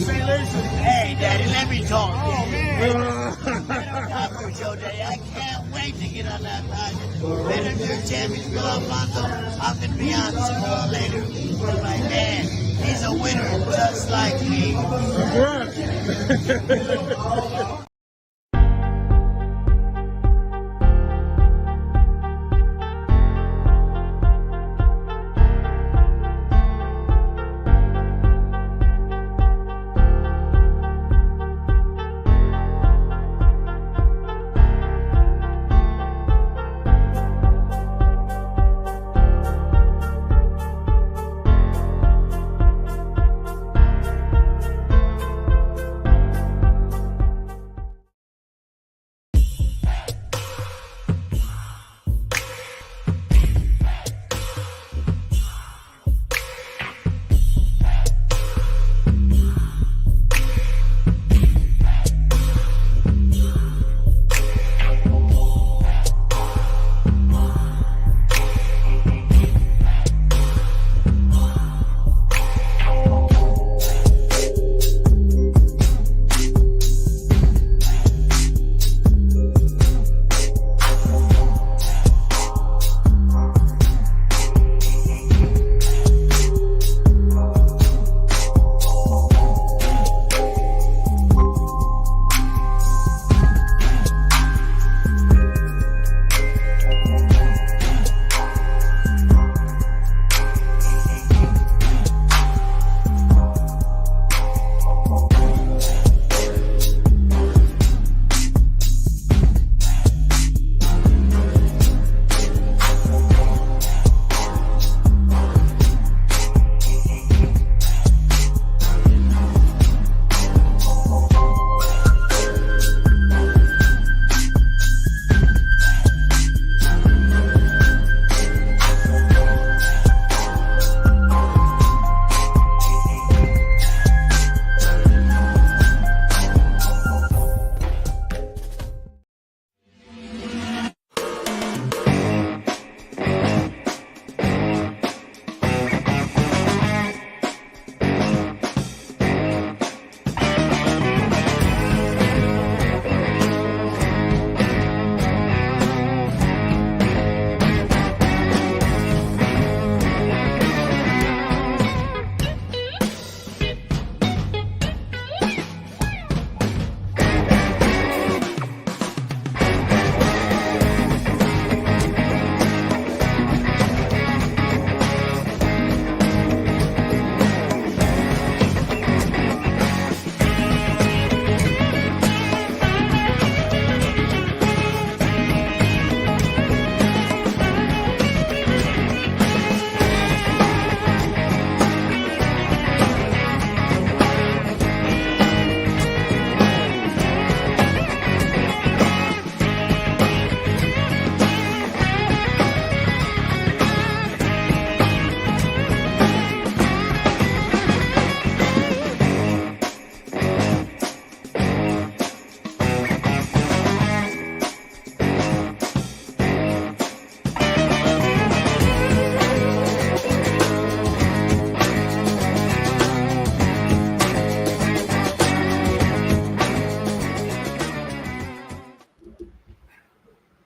Hey, Daddy, let me talk. Oh, man. Taco Show Day. I can't wait to get on that ride. Later, dear champions, Bill Alfonso. I'm going to be on some more later. But my man, he's a winner just like me.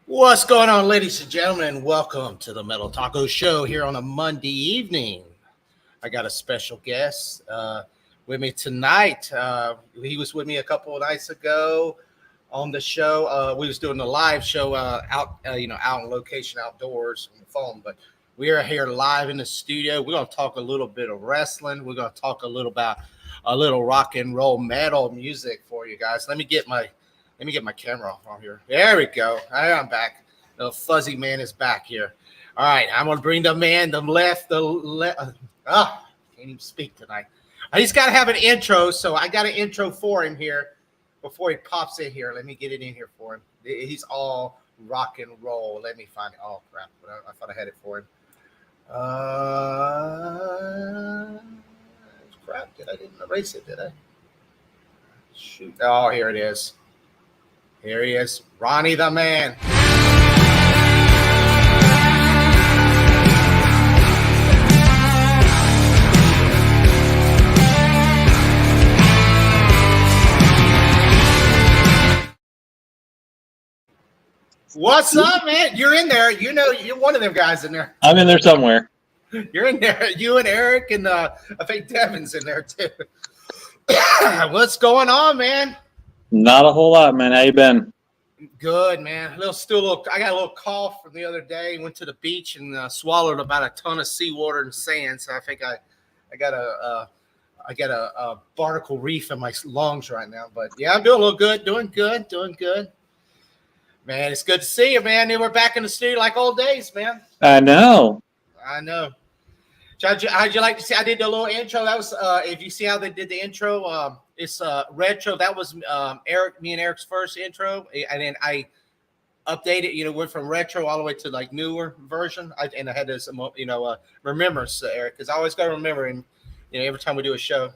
What's going on, ladies and gentlemen, and welcome to the Metal Taco Show here on a Monday evening. I got a special guest with me tonight. He was with me a couple of nights ago on the show. We was doing the live show out in location outdoors on the phone, but we are here live in the studio. We're going to talk a little bit of wrestling. We're going to talk a little about a little rock and roll metal music for you guys. Let me get my camera on here. There we go. I'm back. The fuzzy man is back here. All right, I'm gonna bring the man, can't even speak tonight. He's got to have an intro, so I got an intro for him here before he pops in here. Let me get it in here for him. He's all rock and roll. Let me find it. Oh crap! I thought I had it for him. Crap! I didn't erase it? Did I? Shoot! Oh, here it is. Here he is, Ronnie the Man. What's up, man? You're in there. You know, you're one of them guys in there. I'm in there somewhere. You're in there. You and Eric and I think Devin's in there too. What's going on, man? Not a whole lot, man. How you been? Good, man. I got a little cough from the other day. Went to the beach and swallowed about a ton of seawater and sand. So I think I got a barnacle reef in my lungs right now. But yeah, I'm doing a little good. Doing good. Man, it's good to see you, man. We're back in the studio like old days, man. I know. How'd you like to see? I did the little intro. That was if you see how they did the intro, it's retro. That was me and Eric's first intro, and then I updated. Went from retro all the way to like newer version. I had this, remembrance, Eric, because I always got to remember him. Every time we do a show,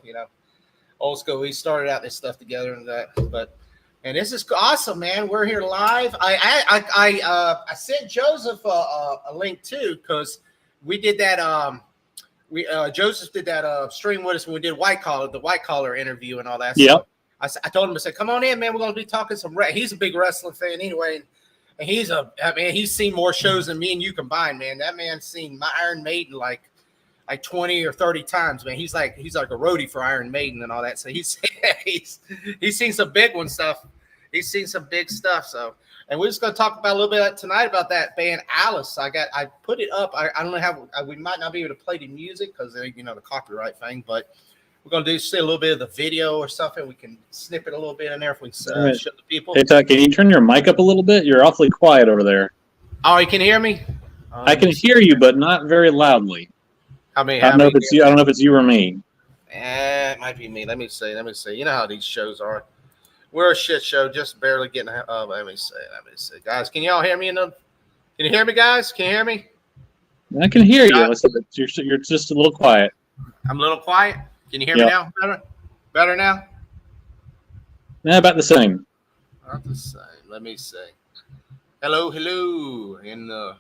old school. We started out this stuff together and that, and this is awesome, man. We're here live. I sent Joseph a link too because we did that. Joseph did that stream with us when we did the white collar interview and all that. Yep. So I told him, I said, come on in, man. We're going to be talking some he's a big wrestling fan anyway. And he's seen more shows than me and you combined, man. That man's seen my Iron Maiden like 20 or 30 times, man. He's like a roadie for Iron Maiden and all that. So he's seen some big one stuff. He's seen some big stuff. So, and we're just going to talk about a little bit tonight about that band Alice. I put it up. I don't know how we might not be able to play the music because the copyright thing, but we're going to see a little bit of the video or something. We can snip it a little bit in there if we show the people. Hey, Tuck, can you turn your mic up a little bit? You're awfully quiet over there. Oh, you can hear me? I can hear you, but not very loudly. I don't know if it's you or me. It might be me. Let me see. You know how these shows are. We're a shit show, just barely getting. Let me see, guys. Can y'all hear me? Can you hear me, guys? Can you hear me? I can hear you. You're just a little quiet. I'm a little quiet. Can you hear me now? Better now? Yeah, about the same. About the same. Let me see. Hello. In the.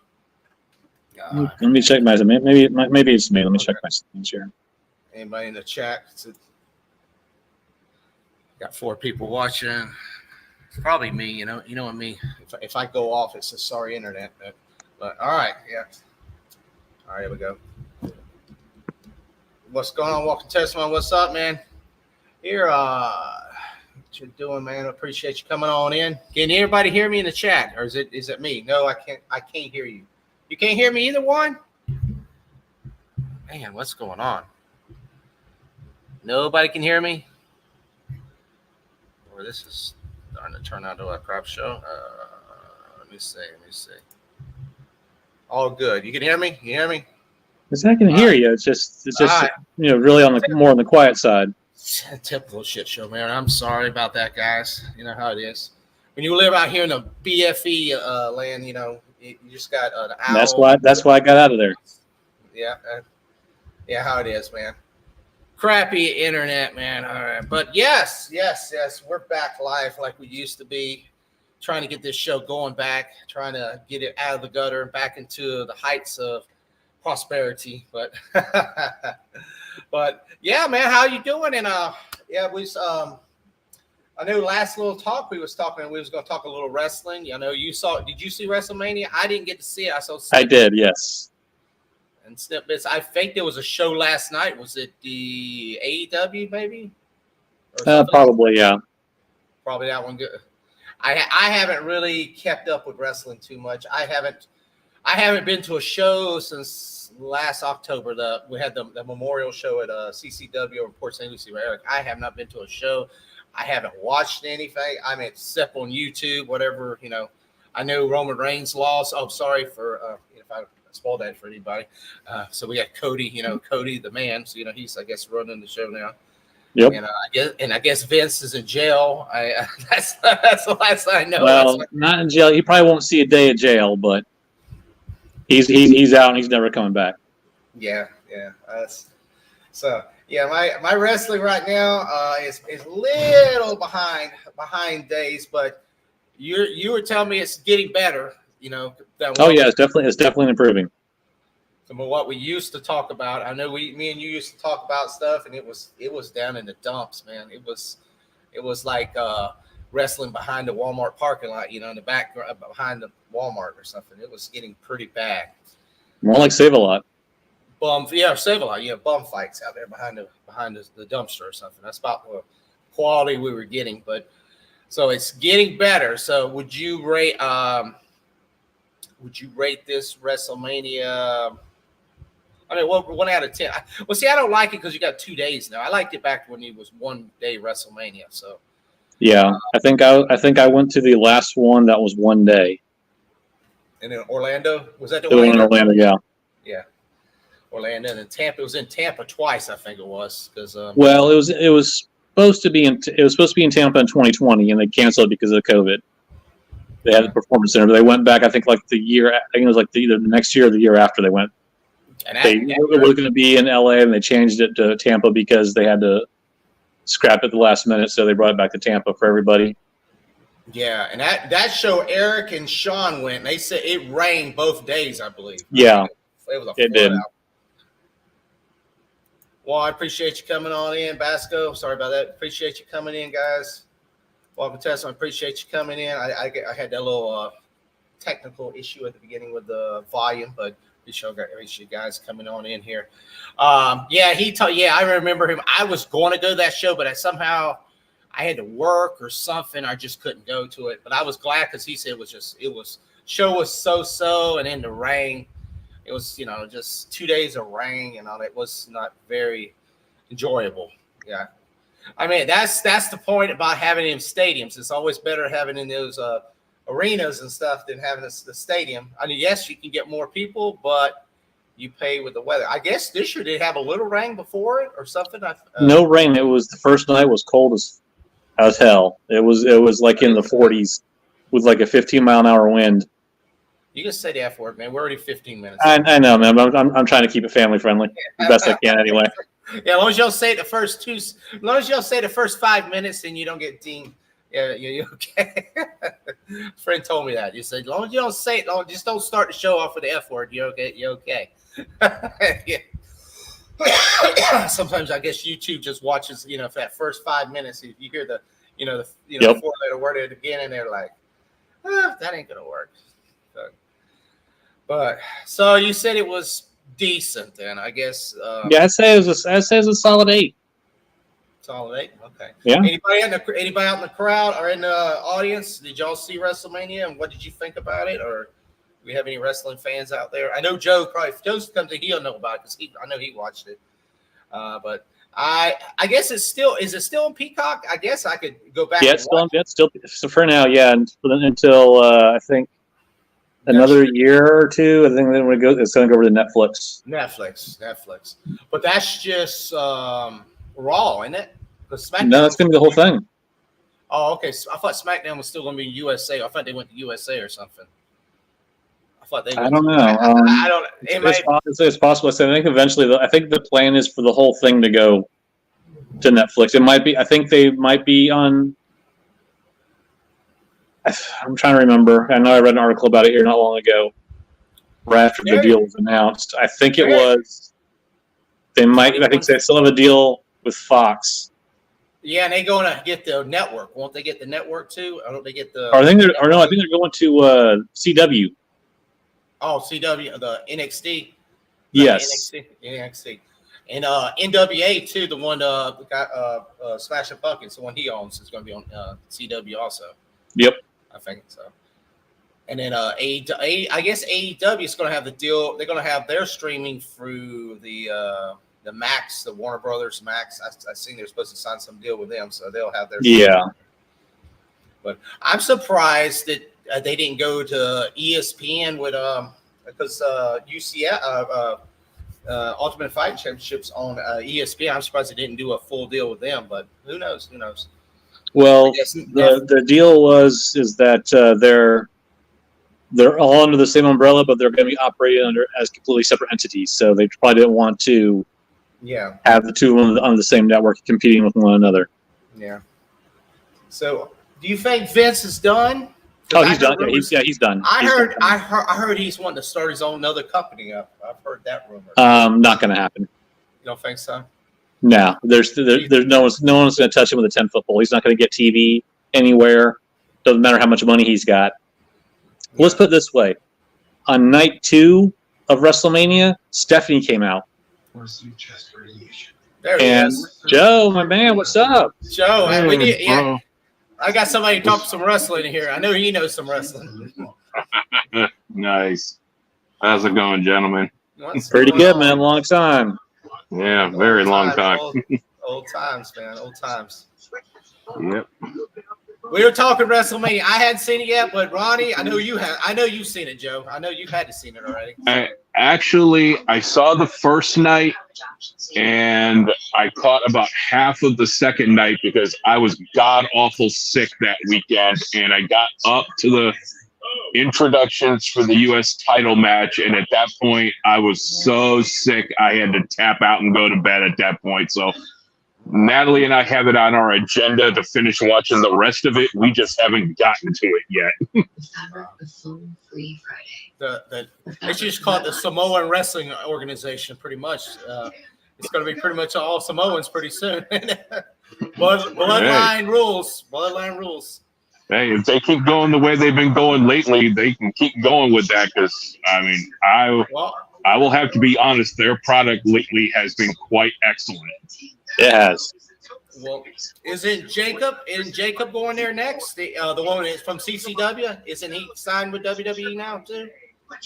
Let me check my. Maybe it's me. Let me check my settings here. Anybody in the chat? Got 4 people watching. It's probably me, you know what me. If I go off, it's a sorry internet. But all right, yeah. All right, here we go. What's going on, Walking Testimony? What's up, man? Here, what you doing, man? I appreciate you coming on in. Can anybody hear me in the chat, or is it me? No, I can't hear you. You can't hear me either one? Man, what's going on? Nobody can hear me? Or this is starting to turn out to a crap show. Let me see. All good. You can hear me? You hear me? Yes, I can hear you. It's just really more on the quiet side. Typical shit show, man. I'm sorry about that, guys. You know how it is. When you live out here in the BFE land, you just got an owl. That's why I got out of there. Yeah, how it is, man. Crappy internet, man. All right. But yes. We're back live like we used to be. Trying to get this show going back. Trying to get it out of the gutter and back into the heights of prosperity. But yeah, man, how you doing? And I know last little talk we was going to talk a little wrestling. Did you see WrestleMania? I didn't get to see it. I did, yes. And snippets. I think there was a show last night. Was it the AEW maybe? Probably, yeah. Probably that one. Good. I haven't really kept up with wrestling too much. I haven't been to a show since last October. We had the memorial show at CCW in Port St. Lucie with Eric. I have not been to a show. I haven't watched anything. I mean, except on YouTube, whatever. I know Roman Reigns lost. Oh, sorry for if I spoiled that for anybody. So we got Cody, Cody the man. So he's I guess running the show now. Yep. And I guess Vince is in jail. That's the last I know. Well, not in jail. He probably won't see a day of jail, but he's out and he's never coming back. Yeah. My wrestling right now is little behind days, but you were telling me it's getting better. It's definitely improving. From what we used to talk about, I know me and you used to talk about stuff, and it was down in the dumps, man. It was like wrestling behind the Walmart parking lot, in the back behind the Walmart or something. It was getting pretty bad. More like Save-A-Lot. Save-A-Lot. Bum fights out there behind the dumpster or something. That's about the quality we were getting. But so it's getting better. So would you rate this WrestleMania? I mean, 1 out of 10. Well, see, I don't like it because you got 2 days now. I liked it back when it was 1 day WrestleMania. So Yeah, I think I went to the last one that was 1 day. And in Orlando, was that the The one in Orlando? Orlando, yeah. Yeah, Orlando and then Tampa. It was in Tampa twice, I think it was. Because Well, it was supposed to be in Tampa in 2020, and they canceled because of COVID. They had the Performance Center, but they went back. I think like the year. I think it was like either the next year or the year after they went. and They were going to be in LA, and they changed it to Tampa because they had to scrap it at the last minute. So they brought it back to Tampa for everybody. yeah, and that show, Eric and Sean went. And they said it rained both days, I believe. Yeah, It was a it did. flood out. Well, I appreciate you coming on in, Basco. Sorry about that. Appreciate you coming in, guys. Welcome, Tessa. I appreciate you coming in. I had that little technical issue at the beginning with the volume, but appreciate you guys coming on in here. I remember him. I was going to go to that show, but somehow I had to work or something. I just couldn't go to it. But I was glad because he said show was so, and then the rain. It was, just 2 days of rain and all. It was not very enjoyable. Yeah. I mean, that's the point about having it in stadiums. It's always better having in those arenas and stuff than having the stadium. I mean, yes, you can get more people, but you pay with the weather. I guess this year did have a little rain before it or something. No rain. It was the first night was cold as hell. It was like in the 40s with like a 15-mile-an-hour wind. You can say the F word, man. We're already 15 minutes. I know, man. I'm trying to keep it family friendly the best I can, anyway. Yeah, as long as you don't say it as long as you don't say the first 5 minutes, and you don't get deemed. Yeah, you're okay. Friend told me that. You said, as long as you don't say it, just don't start the show off with the F word. You're okay. You're okay. Yeah. Sometimes I guess YouTube just watches, for that first 5 minutes, if you hear the 4-letter word at the beginning, they're like, that ain't gonna work. So you said it was decent, then I guess. Yeah, I'd say it was a solid 8. Solid 8. Okay. Yeah. Anybody out in the crowd or in the audience? Did y'all see WrestleMania and what did you think about it? Or do we have any wrestling fans out there? I know Joe comes in, he'll know about it because I know he watched it. But I guess is it still on Peacock? I guess I could go back. Yeah, it's still so for now. Yeah, until I think another year or two. I think then it's going to go over to Netflix. Netflix. But that's just Raw, isn't it? No, it's going to be the whole thing. Oh, okay. So I thought SmackDown was still going to be USA. I thought they went to USA or something. I don't know. It's possible. I think eventually, I think the plan is for the whole thing to go to Netflix. It might be. I think they might be on. I'm trying to remember. I know I read an article about it here not long ago, right after the deal was announced. I think it was. They might. I think they still have a deal with Fox. Yeah, and they're going to get the network. Won't they get the network too? Or don't they get the? I think they're going to CW. Oh, CW, the NXT. Yes. NXT. And NWA too. The one got Smashing Pumpkins, the one he owns, is going to be on CW also. Yep. I think so. And then I guess AEW is going to have the deal. They're going to have their streaming through the Max, the Warner Brothers Max. I seen they're supposed to sign some deal with them, so they'll have their. Yeah. But I'm surprised that they didn't go to ESPN with because UCF Ultimate Fighting Championships on ESPN. I'm surprised they didn't do a full deal with them, but who knows? Well, the deal is that they're all under the same umbrella, but they're going to be operated as completely separate entities. So they probably didn't want to have the two on the same network competing with one another. Yeah. So do you think Vince is done? Oh, he's done. He's done. I heard he's wanting to start his own another company up. I've heard that rumor. Not going to happen. You don't think so? No, there's no one's going to touch him with a 10-foot pole. He's not going to get TV. anywhere. Doesn't matter how much money he's got. Let's put it this way. On night 2 of WrestleMania, Stephanie came out. There he And is. Joe, my man, what's up? Joe, Hey, we need, yeah, bro. I got somebody to talk some wrestling here. I know he knows some wrestling. Nice. How's it going, gentlemen? What's Pretty going good, on? man. Long time. Yeah, very long time. Old times, man. Old times. Yep. We were talking WrestleMania. I hadn't seen it yet, but Ronnie, I know you have. I know you've seen it, Joe. I know you've had to seen it already. I saw the first night, and I caught about half of the second night because I was god awful sick that weekend, and I got up to the introductions for the U.S. title match, and at that point, I was so sick I had to tap out and go to bed at that point. So Natalie and I have it on our agenda to finish watching the rest of it. We just haven't gotten to it yet. They just call it the Samoan Wrestling Organization, pretty much. It's going to be pretty much all Samoans pretty soon. Bloodline rules. Bloodline rules. Hey, if they keep going the way they've been going lately, they can keep going with that. Because I mean, I will have to be honest. Their product lately has been quite excellent. It has. Well, isn't Jacob going there next? The one is from CCW. Isn't he signed with WWE now too?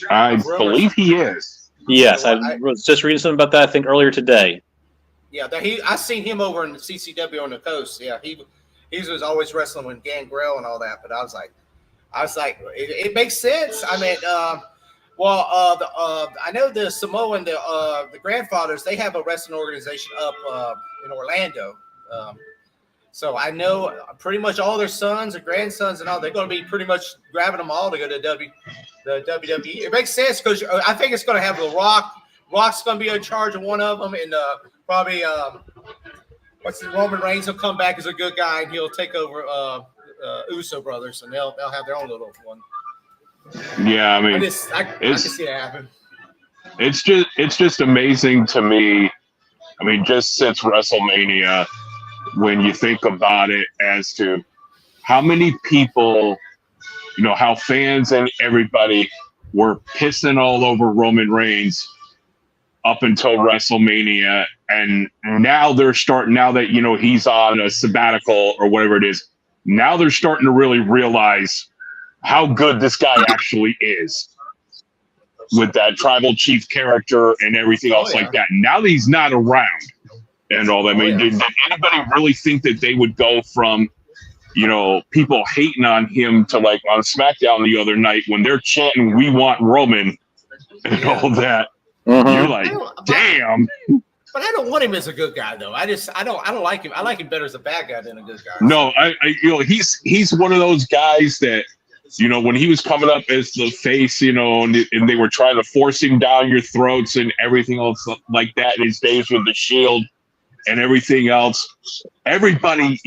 I believe he is. Yes, I was just reading something about that, I think, earlier today. Yeah, I seen him over in the CCW on the coast. Yeah, he was always wrestling with Gangrel and all that. But I was like, it makes sense. I mean, I know the Samoan, the grandfathers, they have a wrestling organization up in Orlando. So I know pretty much all their sons and grandsons and all, they're going to be pretty much grabbing them all to go to the WWE. It makes sense because I think it's going to have The Rock. Rock's going to be in charge of one of them, and probably Roman Reigns will come back as a good guy and he'll take over Uso brothers, and they'll have their own little one. Yeah, I mean, I can see that happen. It's just amazing to me. I mean, just since WrestleMania, when you think about it, as to how many people, how fans and everybody were pissing all over Roman Reigns up until WrestleMania, and now they're starting. Now that he's on a sabbatical or whatever it is, now they're starting to really realize how good this guy actually is with that tribal chief character and everything else like that. Now that he's not around and all that, did anybody really think that they would go from, people hating on him to like on SmackDown the other night when they're chanting, "We want Roman," and all that? Mm-hmm. You're like, damn. But I don't want him as a good guy though. I don't like him. I like him better as a bad guy than a good guy. No, he's one of those guys that, when he was coming up as the face, and they were trying to force him down your throats and everything else like that in his days with the Shield and everything else, everybody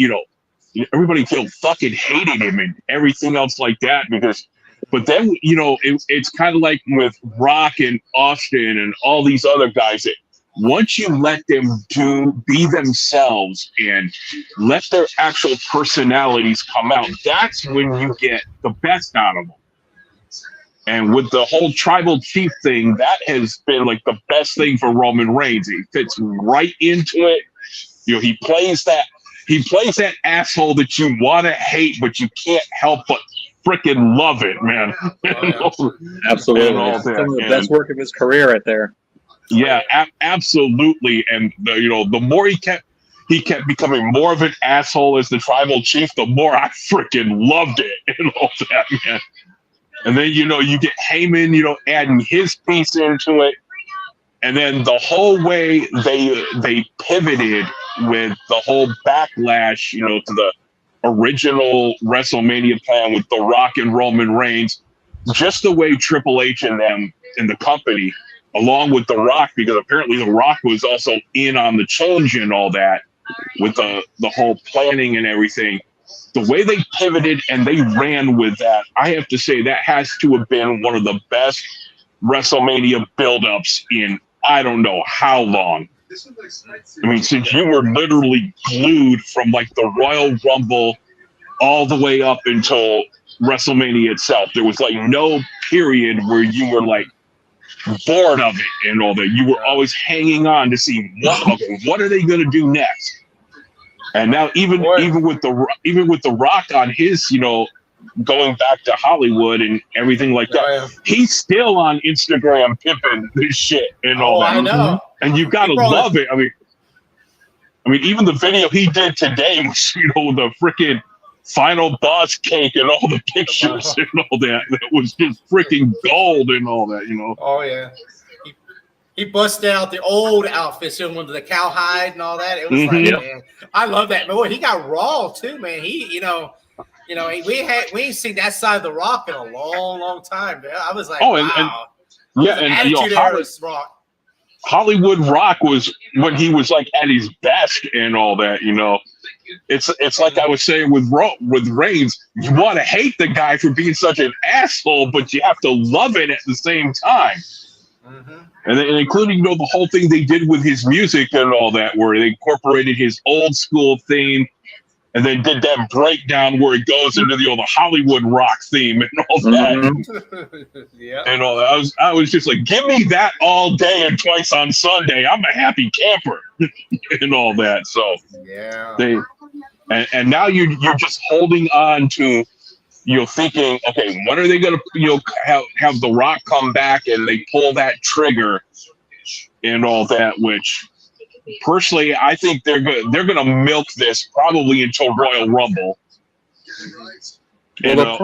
fucking hated him and everything else like that but then, it's kind of like with Rock and Austin and all these other guys that once you let them be themselves and let their actual personalities come out, that's when you get the best out of them. And with the whole tribal chief thing, that has been like the best thing for Roman Reigns. He fits right into it. He plays that asshole that you want to hate, but you can't help but freaking love it, man. Absolutely. Some of the best work of his career right there. Yeah, absolutely. And the more he kept becoming more of an asshole as the tribal chief, the more I freaking loved it and all that, man. And then you get Heyman, adding his piece into it, and then the whole way they pivoted with the whole backlash, to the original WrestleMania plan with The Rock and Roman Reigns, just the way Triple H and them in the company, along with The Rock, because apparently The Rock was also in on the change and all that with the whole planning and everything. The way they pivoted and they ran with that, I have to say that has to have been one of the best WrestleMania buildups in I don't know how long. I mean, since you were literally glued from like the Royal Rumble all the way up until WrestleMania itself. There was like no period where you were like bored of it and all that. You were always hanging on to see what are they going to do next. And now even with the Rock on his, you know, going back to Hollywood and everything like that, he's still on Instagram pimping this shit and all that. I know. And you gotta love it. I mean, even the video he did today was, you know, the freaking final boss cake and all the pictures and all that. That was just freaking gold and all that, you know. Oh yeah. He busted out the old outfits, you know, with the cowhide and all that. It was like, man, I love that. Boy, he got raw too, man. He, you know, we ain't seen that side of the Rock in a long, long time. Man. I was like, wow. And you know, Hollywood Rock was when he was like at his best and all that, you know. It's like I was saying with Reigns, you want to hate the guy for being such an asshole, but you have to love it at the same time. Mm-hmm. And including, you know, the whole thing they did with his music and all that, where they incorporated his old school theme and then did that breakdown where it goes into the old Hollywood Rock theme and all that. And all that. I was just like, give me that all day and twice on Sunday. I'm a happy camper and all that. So and now you're just holding on to, you know, thinking, okay, when are they going to, you know, have The Rock come back and they pull that trigger and all that, which personally, I think they're going to milk this probably until Royal Rumble. They'll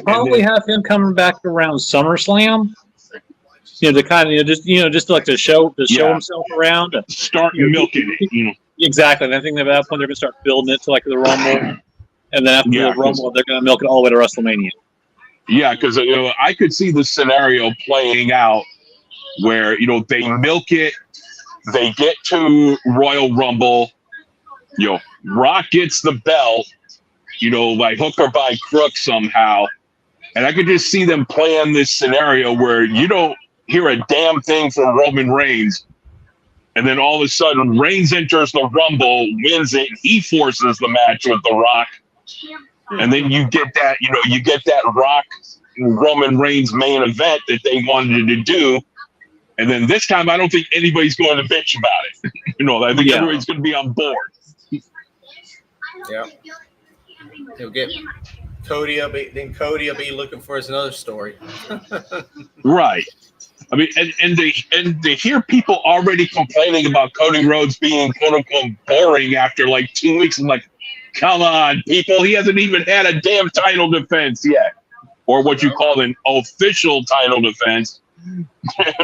probably have him coming back around SummerSlam. You know, to kind of, just like to show himself around. Start milking it, you know. Exactly. And I think at that point they're going to start building it to like the Rumble. And then after the Rumble, they're going to milk it all the way to WrestleMania. Yeah, because, you know, I could see the scenario playing out where, you know, they milk it, they get to Royal Rumble, you know, Rock gets the belt, you know, by hook or by crook somehow. And I could just see them playing this scenario where you don't hear a damn thing from Roman Reigns. And then all of a sudden, Reigns enters the Rumble, wins it, he forces the match with The Rock. And then you get that Rock Roman Reigns main event that they wanted to do. And then this time, I don't think anybody's going to bitch about it. You know, I think everybody's going to be on board. Yeah. He'll get Cody will be looking for us another story. Right. I mean, and to hear people already complaining about Cody Rhodes being quote unquote boring after like 2 weeks, I'm like, come on, people, he hasn't even had a damn title defense yet. Or what you call an official title defense. You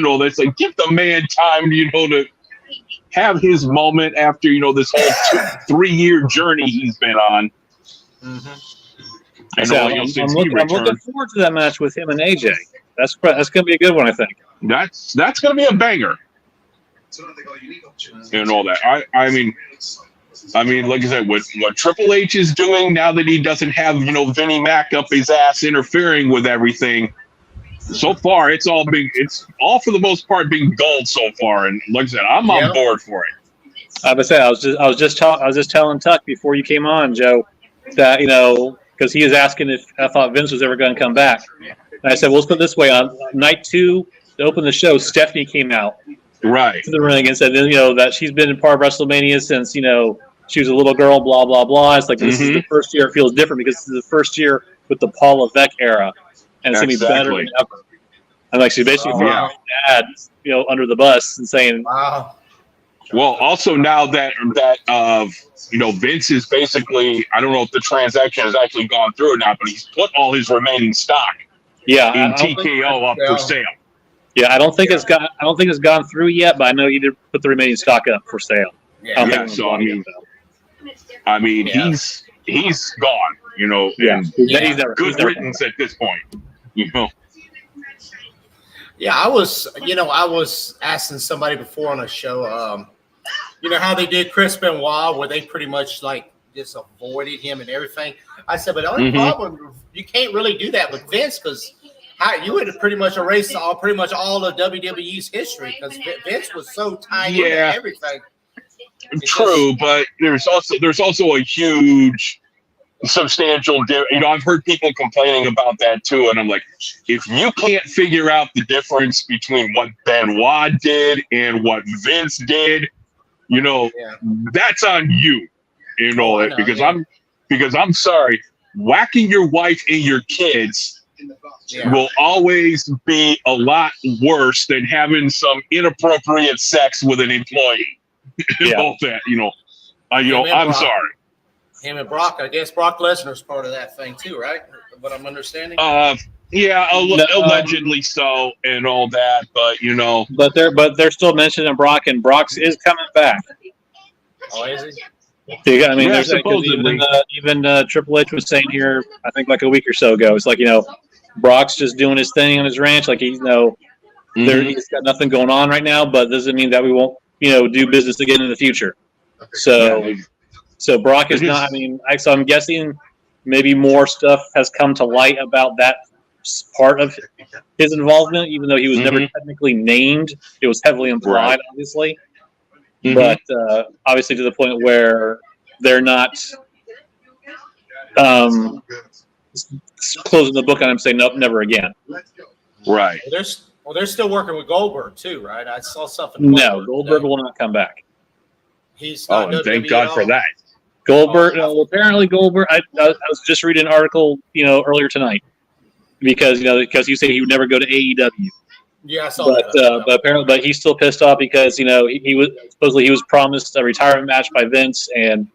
know, that's like, give the man time, you know, to have his moment after, you know, this whole 3-year journey he's been on. Mm-hmm. I'm looking forward to that match with him and AJ. That's going to be a good one, I think. That's going to be a banger. And all that. I mean, like I said, what Triple H is doing now that he doesn't have, you know, Vinnie Mac up his ass interfering with everything. So far, it's all for the most part being gold so far. And like I said, I'm on board for it. I was just telling Tuck before you came on, Joe, that, you know, because he was asking if I thought Vince was ever going to come back. And I said, well, let's put it this way. On night 2, to open the show, Stephanie came out to the ring and said, you know, that she's been part of WrestleMania since, you know, she was a little girl, blah, blah, blah. It's like, this is the first year. It feels different because this is the first year with the Paul Levesque era. And it's going to be better than ever. And like, she basically threw her dad, you know, under the bus and saying, wow. Well, also now that you know, Vince is basically, I don't know if the transaction has actually gone through or not, but he's put all his remaining stock in TKO up for sale. Yeah, I don't think it's gone through yet, but I know he did put the remaining stock up for sale. So I mean, he's gone, you know. Yeah, he's good riddance at this point, you know. Yeah, I was asking somebody before on a show, you know how they did Chris Benoit, where they pretty much like just avoided him and everything. I said, but the only problem, you can't really do that with Vince because you would have pretty much erased pretty much all of WWE's history because Vince was so tied into everything. True, but there's also a huge substantial. I've heard people complaining about that too, and I'm like, if you can't figure out the difference between what Benoit did and what Vince did, that's on you. Because I'm sorry, whacking your wife and your kids will always be a lot worse than having some inappropriate sex with an employee. All that, I'm sorry. Him and Brock, I guess Brock Lesnar's part of that thing too, right? What I'm understanding. Allegedly so, and all that, but but they're still mentioning Brock, and Brock's is coming back. Oh, is he? Yeah, I mean, supposedly. even Triple H was saying here, I think like a week or so ago, it's like Brock's just doing his thing on his ranch, like he's he's got nothing going on right now, but doesn't mean that we won't do business again in the future. So Brock is not. I mean, so I'm guessing maybe more stuff has come to light about that part of his involvement, even though he was never technically named. It was heavily implied, obviously, but obviously to the point where they're not closing the book on him, saying nope, never again. Right. They're still working with Goldberg too, right? I saw something. No, Goldberg will not come back. He's not. And thank God for that. Goldberg. Apparently Goldberg. I was just reading an article, earlier tonight, because you say he would never go to AEW. Yeah, I saw that. But apparently, he's still pissed off because he was supposedly he was promised a retirement match by Vince, and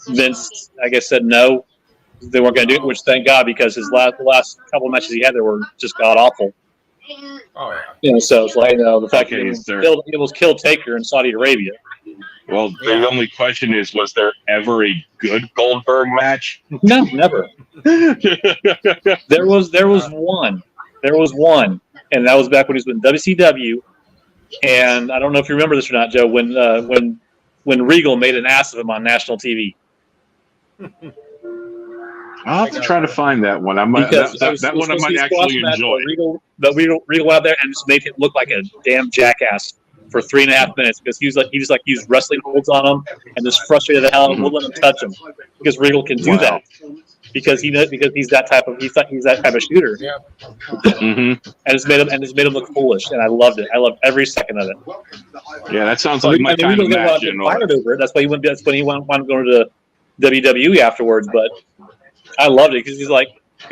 Vince, I guess, said no, they weren't going to do it. Which thank God, because the last couple of matches he had there were just god awful. Oh yeah. So it's like the fact that he was killed Taker in Saudi Arabia. Well, the only question is, was there ever a good Goldberg match? No, never. There was one. There was one, and that was back when he was in WCW. And I don't know if you remember this or not, Joe. When Regal made an ass of him on national TV. I'll have to try to find that one. That one I might actually enjoy. Regal out there and just made him look like a damn jackass for 3.5 minutes because he just used wrestling holds on him and just frustrated the hell and wouldn't let him touch him because Regal can do that because he's that type of shooter. Yeah. And it's made him look foolish, and I loved it. I loved every second of it. Yeah, that sounds like my kind of match. Over it. That's when he wanted to go to WWE afterwards, but I loved it because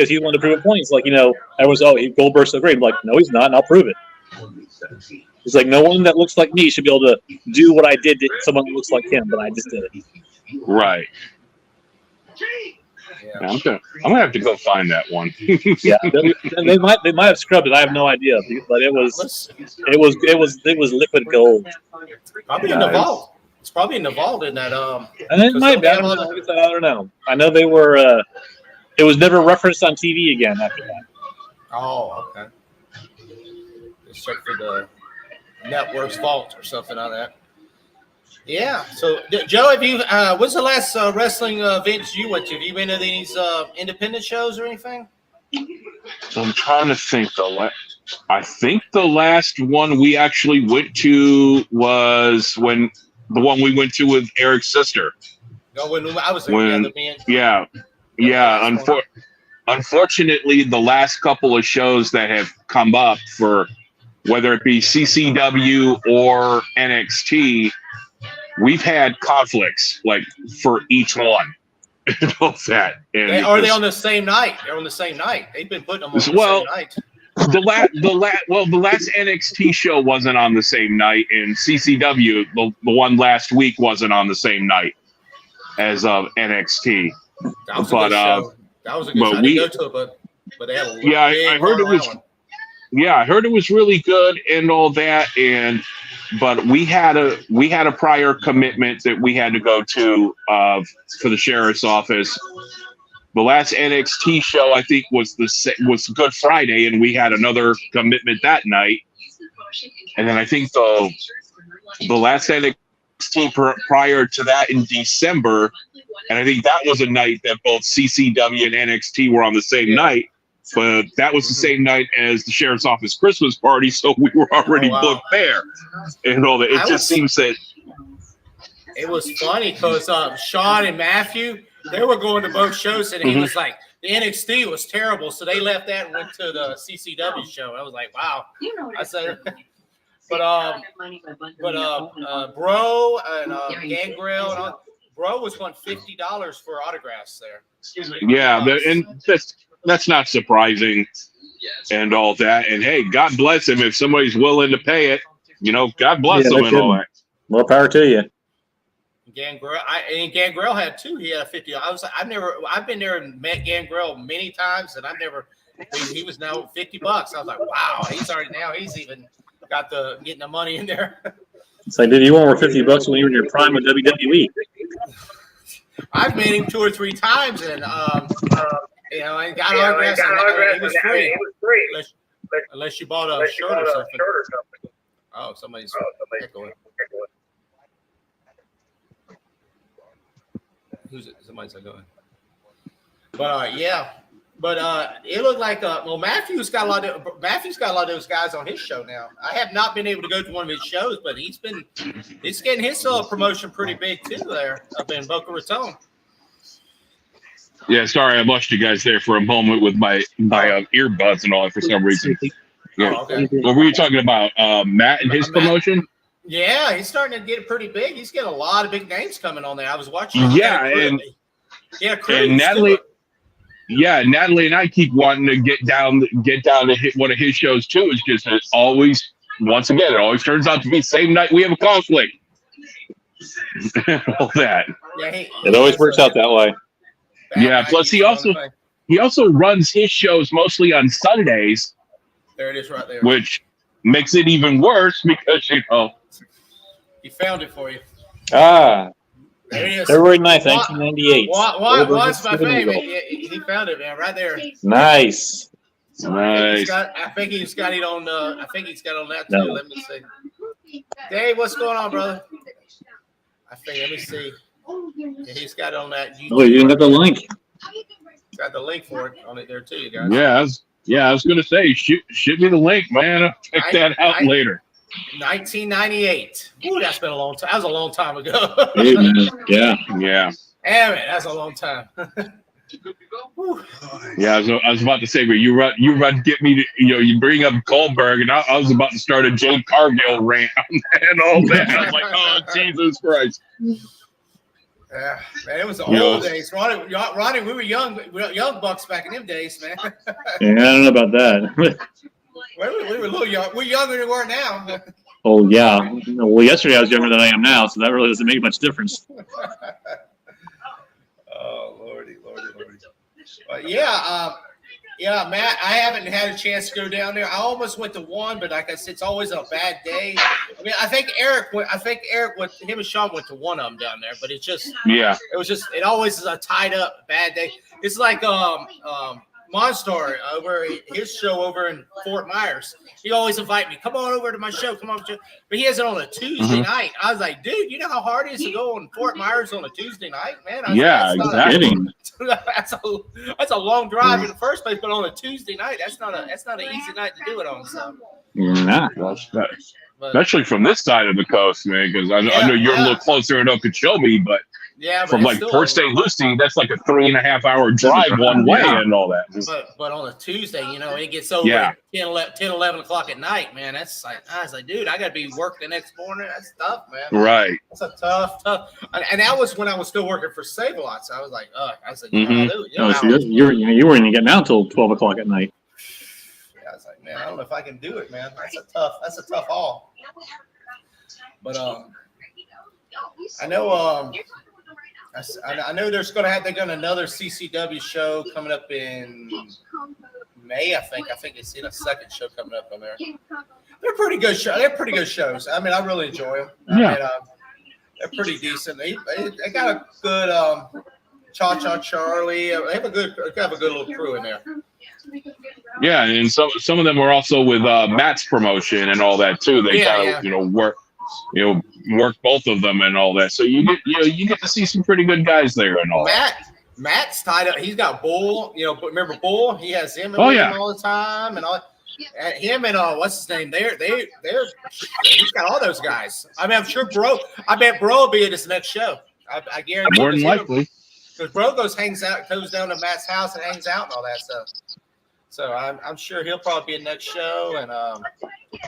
he wanted to prove a point. He's like, everyone's Goldberg's so great. I'm like, no, he's not, and I'll prove it. He's like, no one that looks like me should be able to do what I did to someone who looks like him, but I just did it. Right. Yeah. I'm gonna have to go find that one. Yeah, they might have scrubbed it. I have no idea, but it was liquid gold. Probably in the vault. It's probably in the vault in that. And it might be. I don't know. I know they were. It was never referenced on TV again after that. Oh, okay. Just check for the network's vault or something on that. Yeah. So, Joe, have you? What's the last wrestling events you went to? Have you been to these independent shows or anything? So I'm trying to think. I think the last one we actually went to was the one we went to with Eric's sister. No, when I was there. Yeah. Unfortunately, the last couple of shows that have come up for whether it be CCW or NXT, we've had conflicts for each one. Are they on the same night? They're on the same night. They've been putting them on the same night. The last NXT show wasn't on the same night, and CCW, the one last week, wasn't on the same night as NXT. That was a good show. That was a good show. I didn't go to it, but they had a I heard it was. Yeah, I heard it was really good and all that, but we had a prior commitment that we had to go to for the sheriff's office. The last NXT show I think was Good Friday, and we had another commitment that night. And then I think the last NXT prior to that in December, and I think that was a night that both CCW and NXT were on the same night. But that was the same night as the sheriff's office Christmas party, so we were already booked there. And all that. It just seems that it was funny because Sean and Matthew, they were going to both shows, and he was like, the NXT was terrible, so they left that and went to the CCW show. I was like, wow. I said, but Bro and Gangrel and all, Bro was won $50 for autographs there. Yeah, and that's not surprising, and all that. And hey, God bless him if somebody's willing to pay it. God bless him and all that. More power to you. Gangrel, Gangrel had too. He had a $50. I was like, I've been there and met Gangrel many times, and he was now $50. I was like, wow, he's even got getting the money in there. It's like, dude, you won over $50 when you were in your prime with WWE. I've met him 2 or 3 times, and and got autographs. It was free, unless you bought a shirt or something. Oh, somebody's echoing. Who's it? Somebody's echoing. But it looked like Matthew's got a lot of those guys on his show now. I have not been able to go to one of his shows, but he's getting his promotion pretty big too there up in Boca Raton. Yeah, sorry, I lost you guys there for a moment with my earbuds and all that for some reason. Yeah. Oh, okay. What were you talking about? Matt and his promotion? Yeah, he's starting to get it pretty big. He's getting a lot of big names coming on there. I was watching. Yeah, and Natalie. Yeah, Natalie and I keep wanting to get down to hit one of his shows too. It's just it always turns out to be the same night we have a conflict. All that. Yeah, it always works out that way. Yeah. Plus, he also runs his shows mostly on Sundays. There it is, right there. Which makes it even worse because he found it for you. Ah. There it is. February 9th, 1998. What's my favorite? He found it, man, right there. Nice. I think he's got it on. I think he's got it on that too. No. Let me see. Dave, what's going on, brother? Let me see. Yeah, he's got it on that. YouTube. Oh, you didn't get the link. Got the link for it on it there too, you guys. Yeah, I was gonna say, shoot me the link, man. I'll check that out later. 1998. Ooh, that's been a long time. That was a long time ago. Yeah. Damn it, that's a long time. Yeah, I was about to say, but you run, get me to, you bring up Goldberg, and I was about to start a Jade Cargill rant and all that. I was like, oh, Jesus Christ. Yeah, man, it was the old days. Ronnie, we were young bucks back in them days, man. Yeah, I don't know about that. we were a little young. We're younger than we are now. Oh, yeah. Well, yesterday I was younger than I am now, so that really doesn't make much difference. Oh, Lordy. Yeah, Matt, I haven't had a chance to go down there. I almost went to one, but like I said, it's always a bad day. I mean, I think Eric went, him and Sean went to one of them down there, but it's just, it always is a tied up bad day. It's like, Monstar over his show over in Fort Myers. He always invite me, come on over to my show, but he has it on a Tuesday night. I was like, dude, you know how hard it is to go on Fort Myers on a Tuesday night, man? Exactly. That's a long drive in the first place, but on a Tuesday night, that's not an easy night to do it on. So, especially from this side of the coast, man, because I know you're a little closer in Okeechobee, but. Yeah, from like Port St. Lucie, that's like a 3.5 hour drive one way and all that. But on a Tuesday, it gets over at 10, 11 o'clock at night, man. That's like, I was like, dude, I got to be working the next morning. That's tough, man. Right. That's a tough. And that was when I was still working for Save-A-Lot. So I was like, I was like, you weren't even getting out till 12 o'clock at night. Yeah, I was like, man, I don't know if I can do it, man. That's a tough haul. But I know I know they're going another CCW show coming up in May. I think it's in a second show coming up on there. They're pretty good shows. They're pretty good shows. I mean, I really enjoy them. They're pretty decent. They got a good Cha Cha Charlie. They have a good little crew in there. Yeah, and some of them were also with Matt's promotion and all that too. They kind of work both of them and all that. So you get to see some pretty good guys there and all. Matt's tied up. He's got Bull. Remember Bull? He has him all the time and all. Him and what's his name? He's got all those guys. I mean, I'm sure I bet Bro will be at his next show. I guarantee. More than likely. because Bro goes down to Matt's house and hangs out and all that stuff. So I'm sure he'll probably be in next show, and a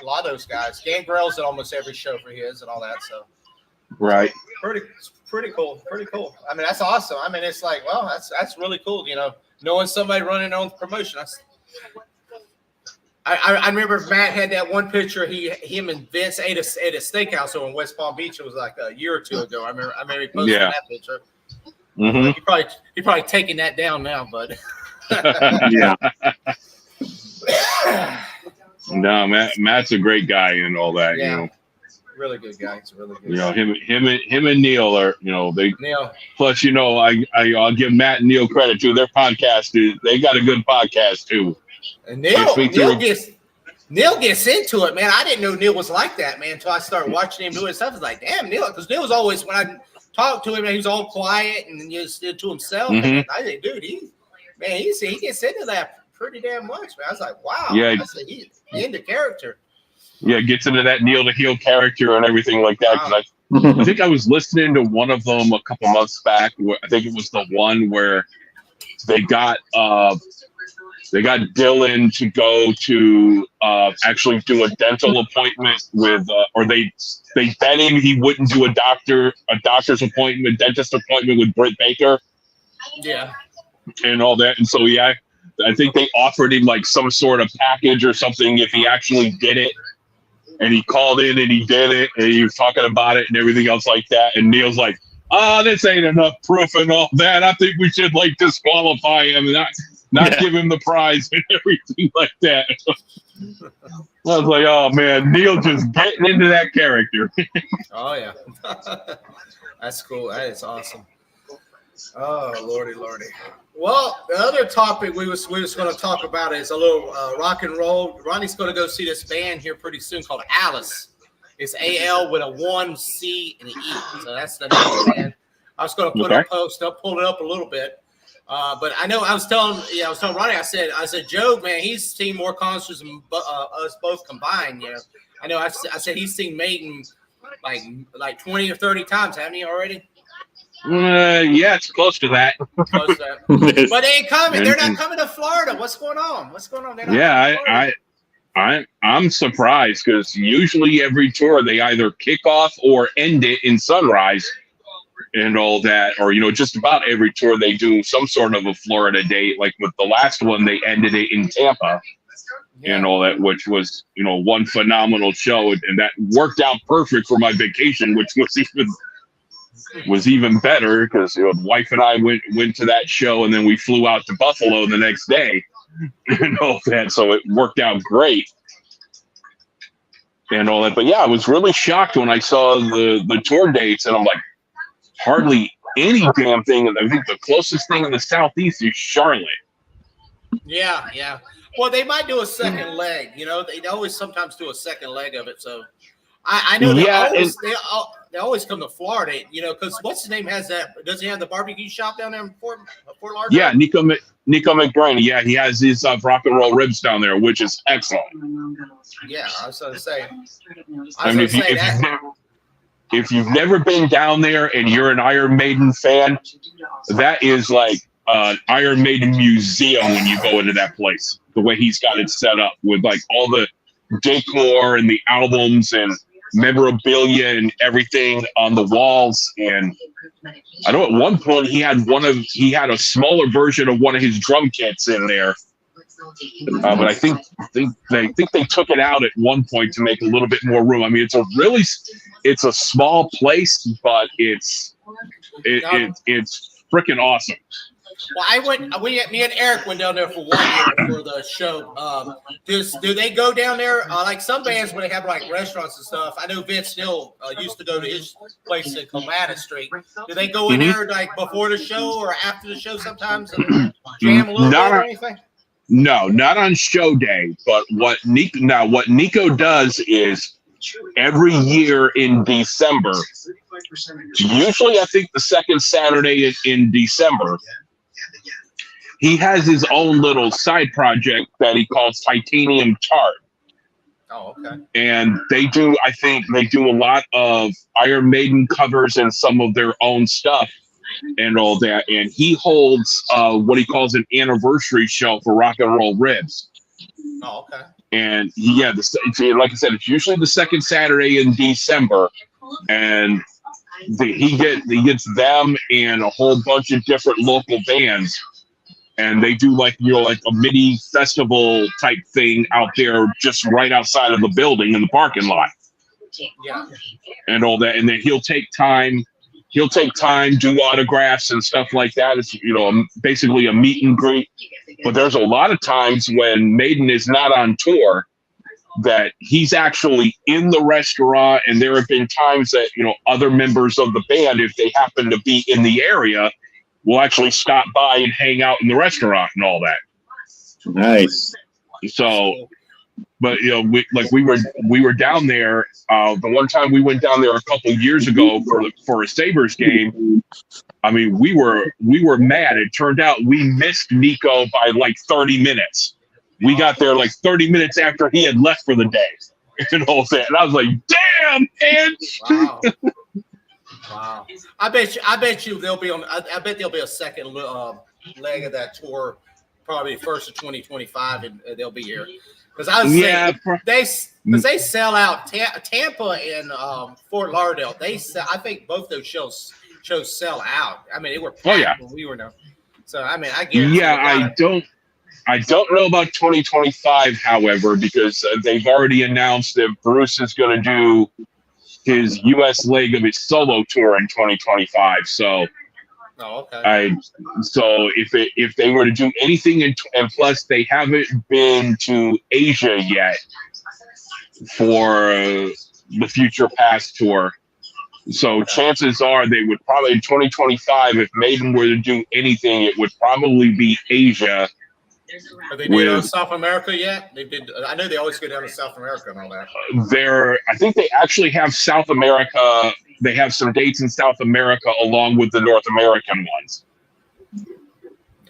lot of those guys. Gangrel's at almost every show for his and all that. So Right. pretty cool. I mean, that's awesome. I mean, it's like, well, that's really cool. You know, knowing somebody running their own promotion. I remember Matt had that one picture. Him and Vince ate a steakhouse over in West Palm Beach. It was like a year or two ago. I remember he posted that picture. Mm-hmm. He probably taking that down now, but Yeah. No, Matt's a great guy and all that. Yeah. You know, really good guy. He's a really good. you know guy. him and Neil are, you know, they. Neil. Plus, you know, I'll give Matt and Neil credit too. Their podcast they got a good podcast too. And Neil gets into it, man. I didn't know Neil was like that, man, until I started watching him doing stuff. It's like, damn, Neil, because Neil was always, when I talked to him, he was all quiet and just to himself. Mm-hmm. And I think, dude, he gets into that pretty damn much, man. I was like, wow, Yeah. he into character. Yeah, gets into that Neil the Heel character and everything like that. 'Cause I think I was listening to one of them a couple months back. I think it was the one where they got Dylan to go to actually do a dental appointment with, or they bet him he wouldn't do a doctor's appointment, dentist appointment with Britt Baker. Yeah. And all that. And so, yeah, I think they offered him like some sort of package or something if he actually did it. And he called in and he did it and he was talking about it and everything else like that. And Neil's like, this ain't enough proof and all that. I think we should like disqualify him and not give him the prize and everything like that. I was like, oh man, Neil just getting into that character. Oh yeah. That's cool. That is awesome. Oh lordy. Well, the other topic we was going to talk about is a little rock and roll. Ronnie's going to go see this band here pretty soon called Alice. It's A-L with a 1 C and an E. So that's the name of the band. I was going to put a post up, pull it up a little bit. But I know I was telling Ronnie, I said, Joe, man, he's seen more concerts than us both combined. You know, I know I said he's seen Maiden like 20 or 30 times, haven't you already? Yeah, it's close to that. But they ain't coming. They're not coming to Florida. What's going on? Yeah, I'm surprised because usually every tour they either kick off or end it in Sunrise and all that, or just about every tour they do some sort of a Florida date. Like with the last one, they ended it in Tampa and all that, which was one phenomenal show, and that worked out perfect for my vacation, which was even better because the wife and I went to that show and then we flew out to Buffalo the next day and all that, so it worked out great and all that. But yeah, I was really shocked when I saw the tour dates, and I'm like, hardly any damn thing. I think the closest thing in the Southeast is Charlotte. Yeah. Well, they might do a second leg. They always sometimes do a second leg of it. So I know they always come to Florida, because what's his name has that? Does he have the barbecue shop down there in Fort Lauderdale? Yeah, Nico McBrain. Yeah, he has his rock and roll ribs down there, which is excellent. Yeah, I was going to say. If you've never been down there and you're an Iron Maiden fan, that is like an Iron Maiden museum when you go into that place. The way he's got it set up with like all the decor and the albums and memorabilia and everything on the walls. And I know at one point he had a smaller version of one of his drum kits in there. But I think they took it out at one point to make a little bit more room. I mean, it's a small place, but it's freaking awesome. Well, me and Eric went down there for 1 year for the show. Do they go down there like some bands when they have like restaurants and stuff? I know Vince still used to go to his place in Clematis Street. Do they go in there like before the show or after the show sometimes and jam a little bit or anything? No, not on show day. But what Nico does is every year in December, usually I think the second Saturday in December, he has his own little side project that he calls Titanium Tart. Oh, okay. And they do a lot of Iron Maiden covers and some of their own stuff and all that, and he holds what he calls an anniversary show for Rock and Roll Ribs. Oh, okay. And like I said, it's usually the second Saturday in December, and he gets them and a whole bunch of different local bands, and they do like a mini festival type thing out there, just right outside of the building in the parking lot. Yeah. And all that, and then he'll take time, do autographs and stuff like that. It's basically a meet and greet. But there's a lot of times when Maiden is not on tour that he's actually in the restaurant, and there have been times that other members of the band, if they happen to be in the area, will actually stop by and hang out in the restaurant and all that. Nice. So, but we were down there. The one time we went down there a couple years ago for a Sabres game. I mean, we were mad. It turned out we missed Nico by like 30 minutes. We got there like 30 minutes after he had left for the day. And all that. And I was like, damn, man. Wow. Wow. I bet you there'll be a second leg of that tour, probably first of 2025, and they'll be here. Because I was saying they sell out Tampa and Fort Lauderdale. I think both those shows sell out. I mean, they were packed when we were there. So I mean, I guarantee. Yeah, I don't know about 2025, however, because they've already announced that Bruce is going to do his U.S. leg of his solo tour in 2025. So. Oh, okay. So if they were to do anything, and plus they haven't been to Asia yet for the Future Past tour, so chances are they would probably in 2025, if Maiden were to do anything, it would probably be Asia. Have they been to South America yet? I know they always go down to South America and all that. I think they actually have South America. They have some dates in South America along with the North American ones.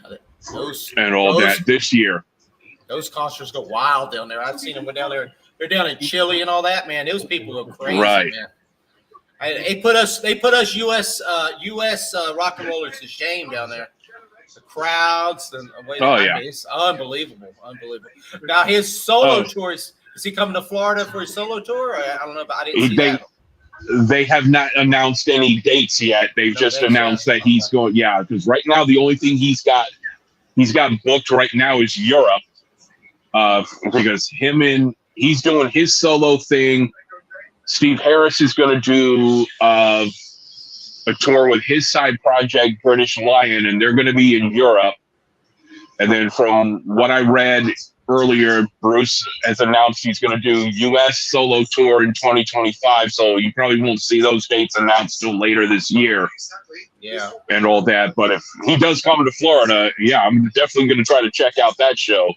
Got it. And all that this year. Those concerts go wild down there. I've seen them go down there. They're down in Chile and all that, man. Those people go crazy, right. Man. They put us U.S. rock and rollers to shame down there. The crowds and it's unbelievable. Now his solo tours. Is he coming to Florida for his solo tour? I don't know, but I didn't see that. They have not announced any dates yet. They've just announced that he's going. Yeah, because right now the only thing he's got booked right now is Europe. Because he's doing his solo thing. Steve Harris is going to do a tour with his side project, British Lion, and they're going to be in Europe. And then from what I read earlier, Bruce has announced he's going to do U.S. solo tour in 2025. So you probably won't see those dates announced till later this year. Yeah. And all that. But if he does come to Florida, I'm definitely going to try to check out that show.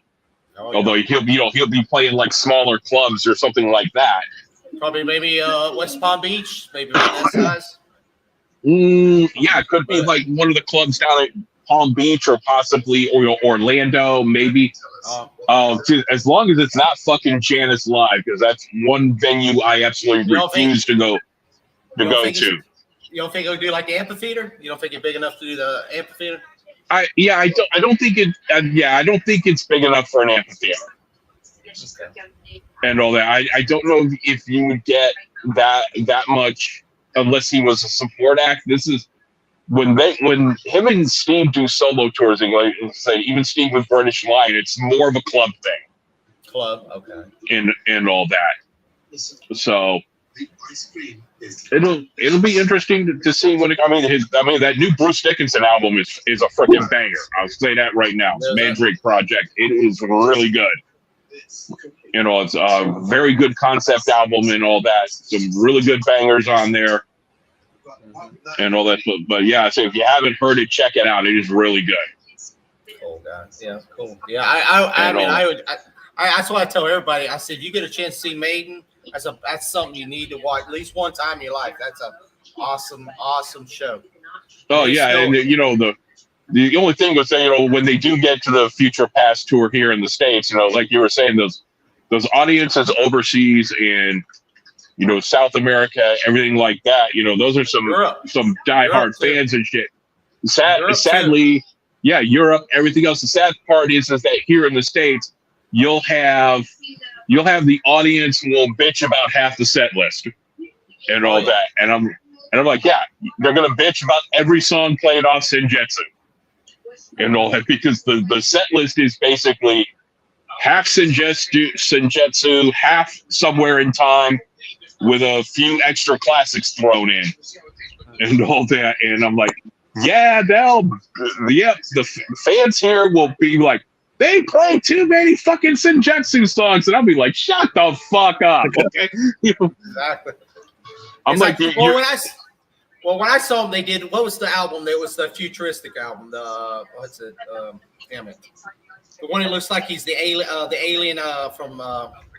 Oh, yeah. Although he'll be playing like smaller clubs or something like that. Probably maybe West Palm Beach, maybe that size. Yeah, it could be like one of the clubs down at Palm Beach or possibly Orlando, maybe. As long as it's not fucking Janice Live, because that's one venue I absolutely refuse to go to. You don't think it would do like the amphitheater? You don't think it's big enough to do the amphitheater? I don't think it's big enough for an amphitheater. Okay. And all that. I don't know if you would get that much unless he was a support act. This is when him and Steve do solo tours, and like say even Steve with British Lion, it's more of a club thing. Club, okay. And all that. So it'll be interesting to see when that new Bruce Dickinson album is a freaking banger. I'll say that right now. It's Mandrake Project. It is really good. It's a very good concept album and all that. Some really good bangers on there and all that. But yeah, so if you haven't heard it, check it out. It is really good. Cool, guys. Yeah, cool. Yeah, I that's why I tell everybody. I said, you get a chance to see Maiden, that's something you need to watch at least one time in your life. That's an awesome show. Oh yeah, and the only thing was that when they do get to the Future Past tour here in the States, like you were saying, those audiences overseas and South America, everything like that, those are some diehard fans and shit. sadly, yeah, Europe, everything else. The sad part is that here in the States, you'll have the audience will bitch about half the set list and all that, and I'm like, yeah, they're gonna bitch about every song played off Senjutsu and all that, because the set list is basically half Senjutsu, half Somewhere in Time, with a few extra classics thrown in and all that, and I'm like, yeah, the fans here will be like, they play too many fucking Senjutsu songs, and I'll be like, shut the fuck up, okay? Exactly. I'm it's like, when I saw them, they did, what was the album? It was the futuristic album. The what's it? Damn it, the one that looks like he's the alien from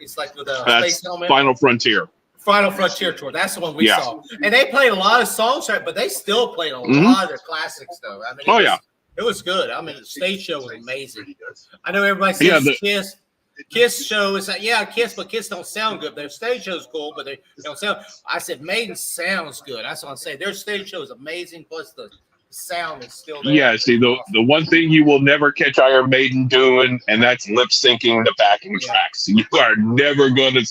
it's like with a space helmet. Final Frontier Tour. That's the one we saw, and they played a lot of songs, but they still played a lot of their classics, though. I mean, it was good. I mean, the stage show was amazing. I know everybody says Kiss show is like, Kiss, but Kiss don't sound good. Their stage show's cool, but they don't sound. I said Maiden sounds good. That's what I'm saying. Their stage show is amazing. Plus the sound is still there. Yeah, see, the one thing you will never catch Iron Maiden doing, and that's lip syncing the backing tracks. You are never gonna,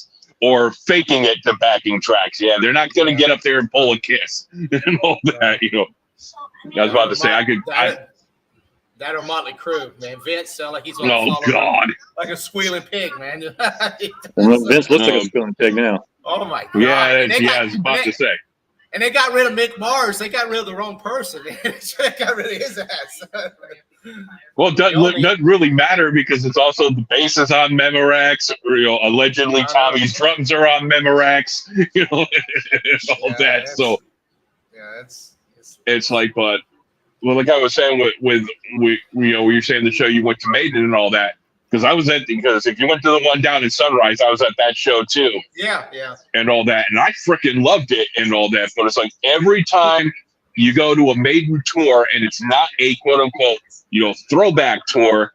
or faking it to backing tracks. Yeah, they're not gonna get up there and pull a Kiss and all that. You know, I was about to say that or Motley Crue, man. Vince sound like he's on like a squealing pig, man. Vince looks like a squealing pig now. Oh my god! Yeah, I was about to say. And they got rid of Mick Mars. They got rid of the wrong person. They got rid of his ass. Well, it doesn't really matter, because it's also the bass is on Memorex. Allegedly Tommy's drums are on Memorex. And all that. So it's like, but. Well, like I was saying with you're saying the show you went to Maiden and all that, because if you went to the one down in Sunrise, I was at that show too. Yeah. And all that, and I freaking loved it and all that. But it's like every time you go to a Maiden tour and it's not a quote unquote throwback tour,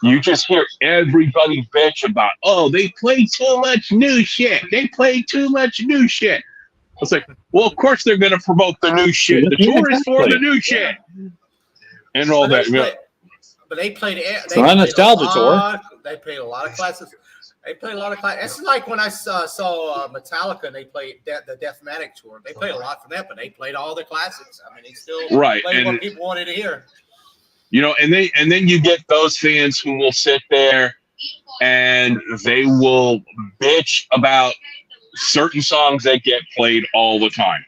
you just hear everybody bitch about, oh, they play too much new shit. It's like, well, of course they're going to promote the new shit. The tour is for the new shit. And all that. But they played it's not a nostalgia tour. They played a lot of classics. It's like when I saw Metallica and they played the Deathmatic tour. They played a lot from that, but they played all the classics. I mean, they still played what people wanted to hear. And then you get those fans who will sit there and they will bitch about certain songs that get played all the time.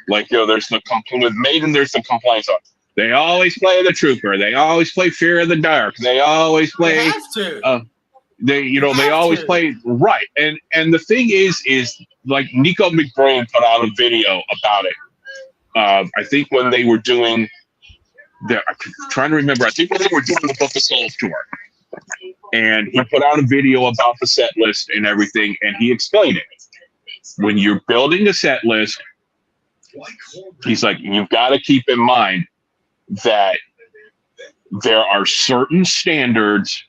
Like, there's the with Maiden, there's the complaint song. They always play The Trooper. They always play Fear of the Dark. They always play. They have to. They always play right. And the thing is like Nico McBrain put out a video about it. I think when they were doing I'm trying to remember. I think when they were doing the Book of Souls tour, and he put out a video about the set list and everything, and he explained it. When you're building a set list, he's like, you've got to keep in mind that there are certain standards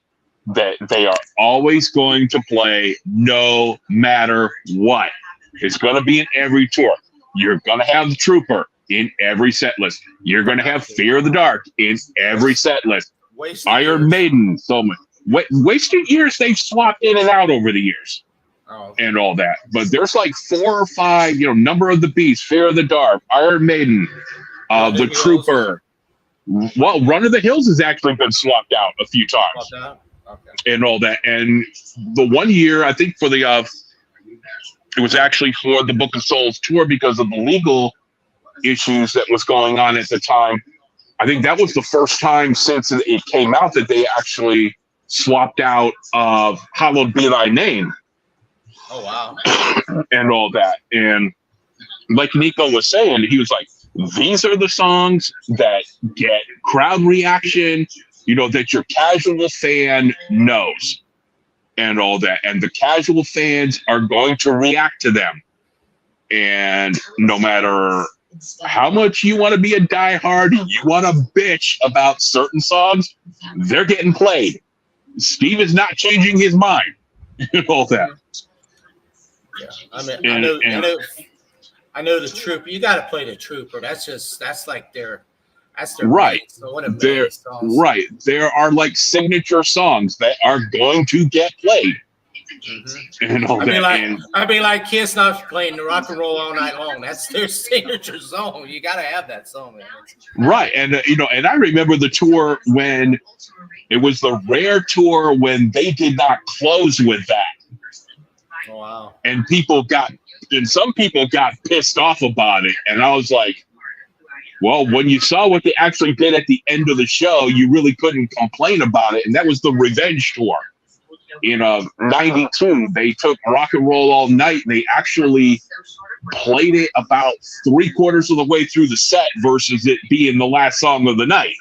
that they are always going to play no matter what. It's going to be in every tour. You're going to have the Trooper in every set list. You're going to have Fear of the Dark in every set list. Iron Maiden, so much. Wasted Years, they've swapped in and out over the years. And all that, but there's like 4 or 5, Number of the Beast, Fear of the Dark, Iron Maiden, the Trooper. Well, Run of the Hills has actually been swapped out a few times, and all that. And the one year, I think for it was actually for the Book of Souls tour, because of the legal issues that was going on at the time. I think that was the first time since it came out that they actually swapped out Hallowed Be Thy Name. Oh, wow. And all that. And like Nico was saying, he was like, these are the songs that get crowd reaction, that your casual fan knows and all that. And the casual fans are going to react to them. And no matter how much you want to be a diehard, you want to bitch about certain songs, they're getting played. Steve is not changing his mind. All that. Yeah, I mean, I know the Trooper. You got to play the Trooper. That's like their. That's their Right. main, so one of There, main songs. right. There are like signature songs that are going to get played. And all that. I'd be like Kiss not playing the Rock and Roll All Night Long. That's their signature song. You got to have that song, man. Right. And, and I remember the tour when it was the rare tour when they did not close with that. Oh, wow. And some people got pissed off about it. And I was like, well, when you saw what they actually did at the end of the show, you really couldn't complain about it. And that was the Revenge tour. In '92, they took Rock and Roll All Night. And they actually played it about 3/4 of the way through the set versus it being the last song of the night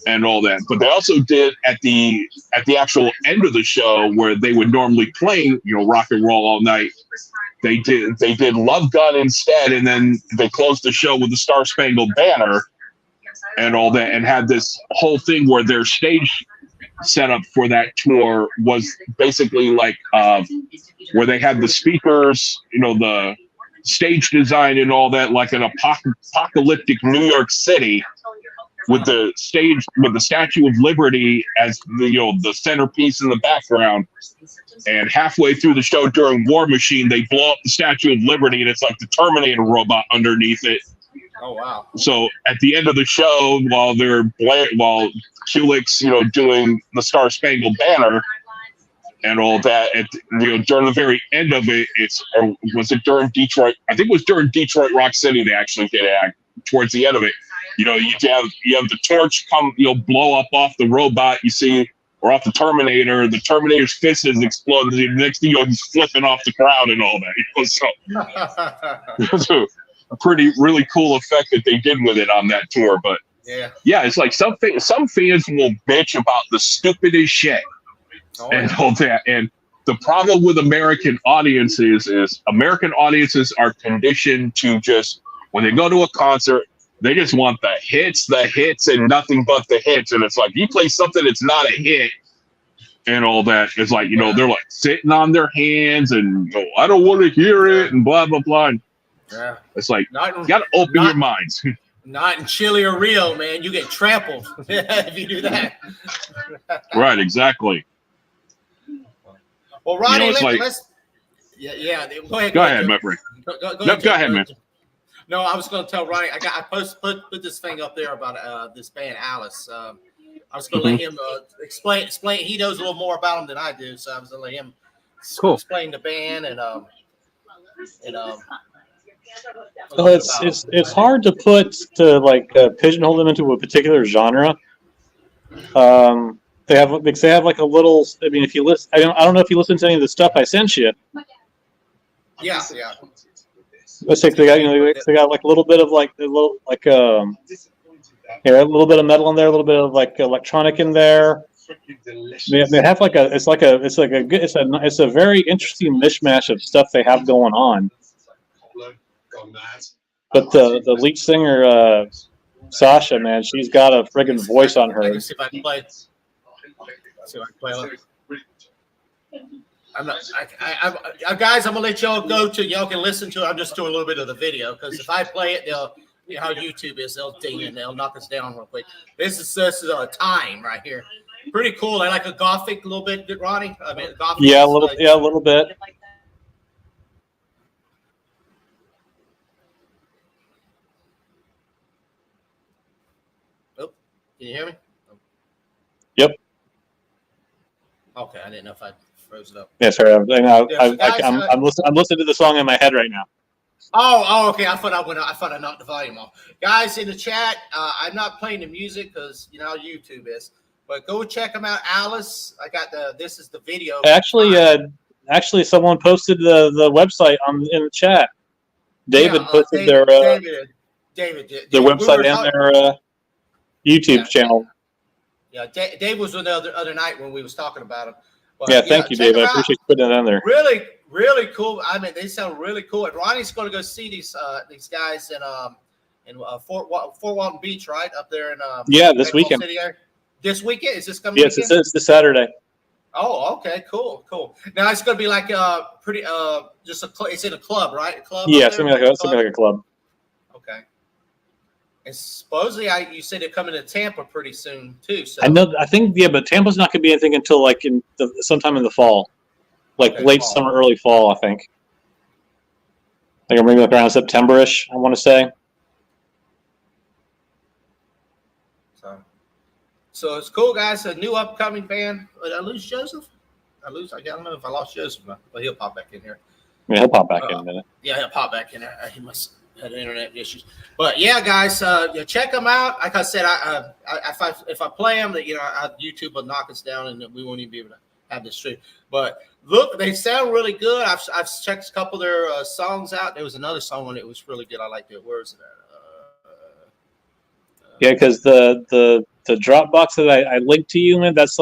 and all that. But they also did at the actual end of the show where they would normally play, Rock and Roll All Night. They did Love Gun instead, and then they closed the show with the Star Spangled Banner and all that, and had this whole thing where their stage setup for that tour was basically like where they had the speakers, the stage design and all that, like an apocalyptic New York City with the Statue of Liberty as the centerpiece in the background. And halfway through the show during War Machine, they blow up the Statue of Liberty, and it's like the Terminator robot underneath it. Oh, wow. So at the end of the show, while Kulik's, doing the Star Spangled Banner and all that, during the very end of it, was it during Detroit? I think it was during Detroit Rock City they actually did it. Towards the end of it, you have the torch come, blow up off the robot. You see, or off the Terminator. The Terminator's fist is exploding. The next thing he's flipping off the crowd and all that. So it was a really cool effect that they did with it on that tour. But yeah, it's like some fans will bitch about the stupidest shit and all that. And the problem with American audiences is American audiences are conditioned to just, when they go to a concert, they just want the hits, and nothing but the hits. And it's like, you play something that's not a hit and all that. It's like, they're like sitting on their hands and I don't want to hear it and blah, blah, blah. And it's like, you got to open your minds. Not in Chile or Rio, man. You get trampled if you do that. Right, exactly. Well, Ronnie, let's. Go ahead, my friend. Go ahead, man. No, I was going to tell Ronnie. I put this thing up there about this band Alice. I was going to let him explain. He knows a little more about them than I do, so I was going to let him explain the band and Well, it's hard to pigeonhole them into a particular genre. They have like a little. I mean, if you listen, I don't know if you listen to any of the stuff I sent you. Yeah. Let's say they got like a little bit of a little bit of metal in there, a little bit of like electronic in there. They have it's a very interesting mishmash of stuff they have going on. But the lead singer Sasha, man, she's got a friggin' voice on her. See if I can play. Guys, I'm gonna let y'all go to. Y'all can listen to it. I'm just doing a little bit of the video because if I play it, how YouTube is, they'll ding and they'll knock us down real quick. This is a time right here. Pretty cool. I like a gothic a little bit, Ronnie. I mean, gothic. Yeah, a little bit. Oh, can you hear me? Yep. Okay, I didn't know if I froze it up. Yeah, sorry. I'm listening to the song in my head right now. Oh, okay. I thought I knocked the volume off. Guys in the chat, I'm not playing the music because you know how YouTube is. But go check them out, Alice. I got this is the video. Actually, someone posted the website in the chat. David posted their website and their YouTube channel. Yeah, Dave was on the other night when we was talking about him. But, thank you, Dave. I appreciate you putting it on there. Really, really cool. I mean, they sound really cool. And Ronnie's going to go see these guys in Fort Walton Beach, right up there in this weekend. City area. This weekend is this coming? Yes, weekend? It's this Saturday. Oh, okay, cool. Now it's going to be like pretty just it's in a club, right? A club. Yeah, something like a club. Okay. And supposedly, you said they're coming to Tampa pretty soon too. So I know. I think but Tampa's not going to be anything until like sometime in the fall, like late fall. summer, early fall. I think. Like maybe like around September-ish. I want to say. So it's cool, guys. A new upcoming band. Did I lose Joseph? I don't know if I lost Joseph, but he'll pop back in here. Yeah, he'll pop back in a minute. Yeah, he'll pop back in there. He must have internet issues. But yeah, guys, check them out. Like I said, if I play them, YouTube will knock us down, and we won't even be able to have this stream. But look, they sound really good. I've checked a couple of their songs out. There was another song on it was really good. I liked it. Where is it at? Yeah, because the Dropbox that I linked to you, man, that's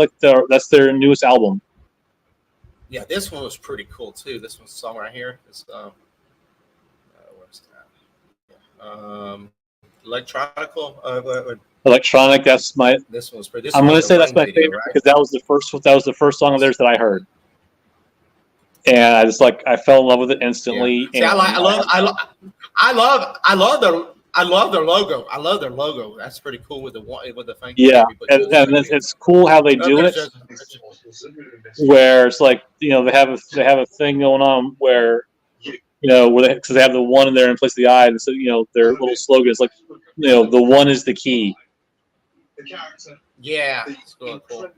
their newest album. Yeah, this one was pretty cool too. This one's song right here. It's where's that? Electronic. That's my. This one's pretty. I'm gonna say that's my favorite because that was the first song of theirs that I heard, and I just I fell in love with it instantly. Yeah. See, I love their logo. I love their logo. That's pretty cool with the thing. Yeah, and it's cool how they do it. Where it's they have a thing going on where because they have the one in there in place of the I, and so their little slogan is the one is the key. Yeah, it's really cool.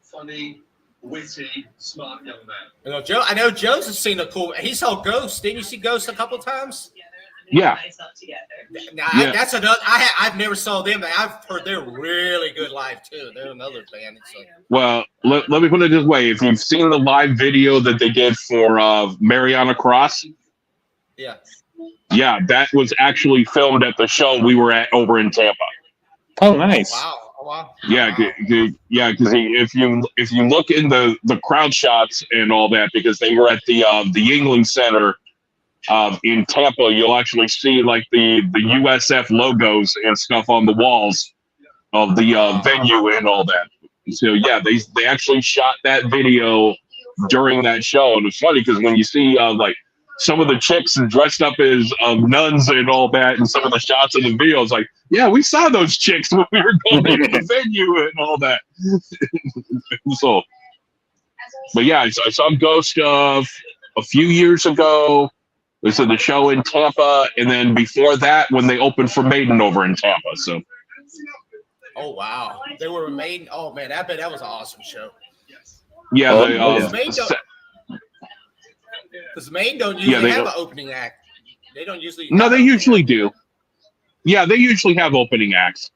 Funny, witty, smart young man. I know Joe's has seen a cool. He saw Ghost. Didn't you see Ghost a couple times? Yeah. Now, Yeah. that's another. I've never saw them. I've heard they're really good live too. They're another band. Well, let me put it this way: if you've seen the live video that they did for Mariana Cross, yeah, that was actually filmed at the show we were at over in Tampa. Oh, nice! Wow, oh, wow. Yeah, because if you look in the crowd shots and all that, because they were at the Yuengling Center. In Tampa, you'll actually see the USF logos and stuff on the walls of the venue and all that. So yeah, they actually shot that video during that show, and it's funny because when you see some of the chicks dressed up as nuns and all that, and some of the shots in the video, it's yeah, we saw those chicks when we were going to the venue and all that. So, but yeah, I saw Ghost a few years ago. It was at the show in Tampa, and then before that, when they opened for Maiden over in Tampa. So, oh wow, they were Maiden. Oh man, I bet that was an awesome show. Yeah, because Maiden don't usually have an opening act. They don't usually. No, they usually do. Yeah, they usually have opening acts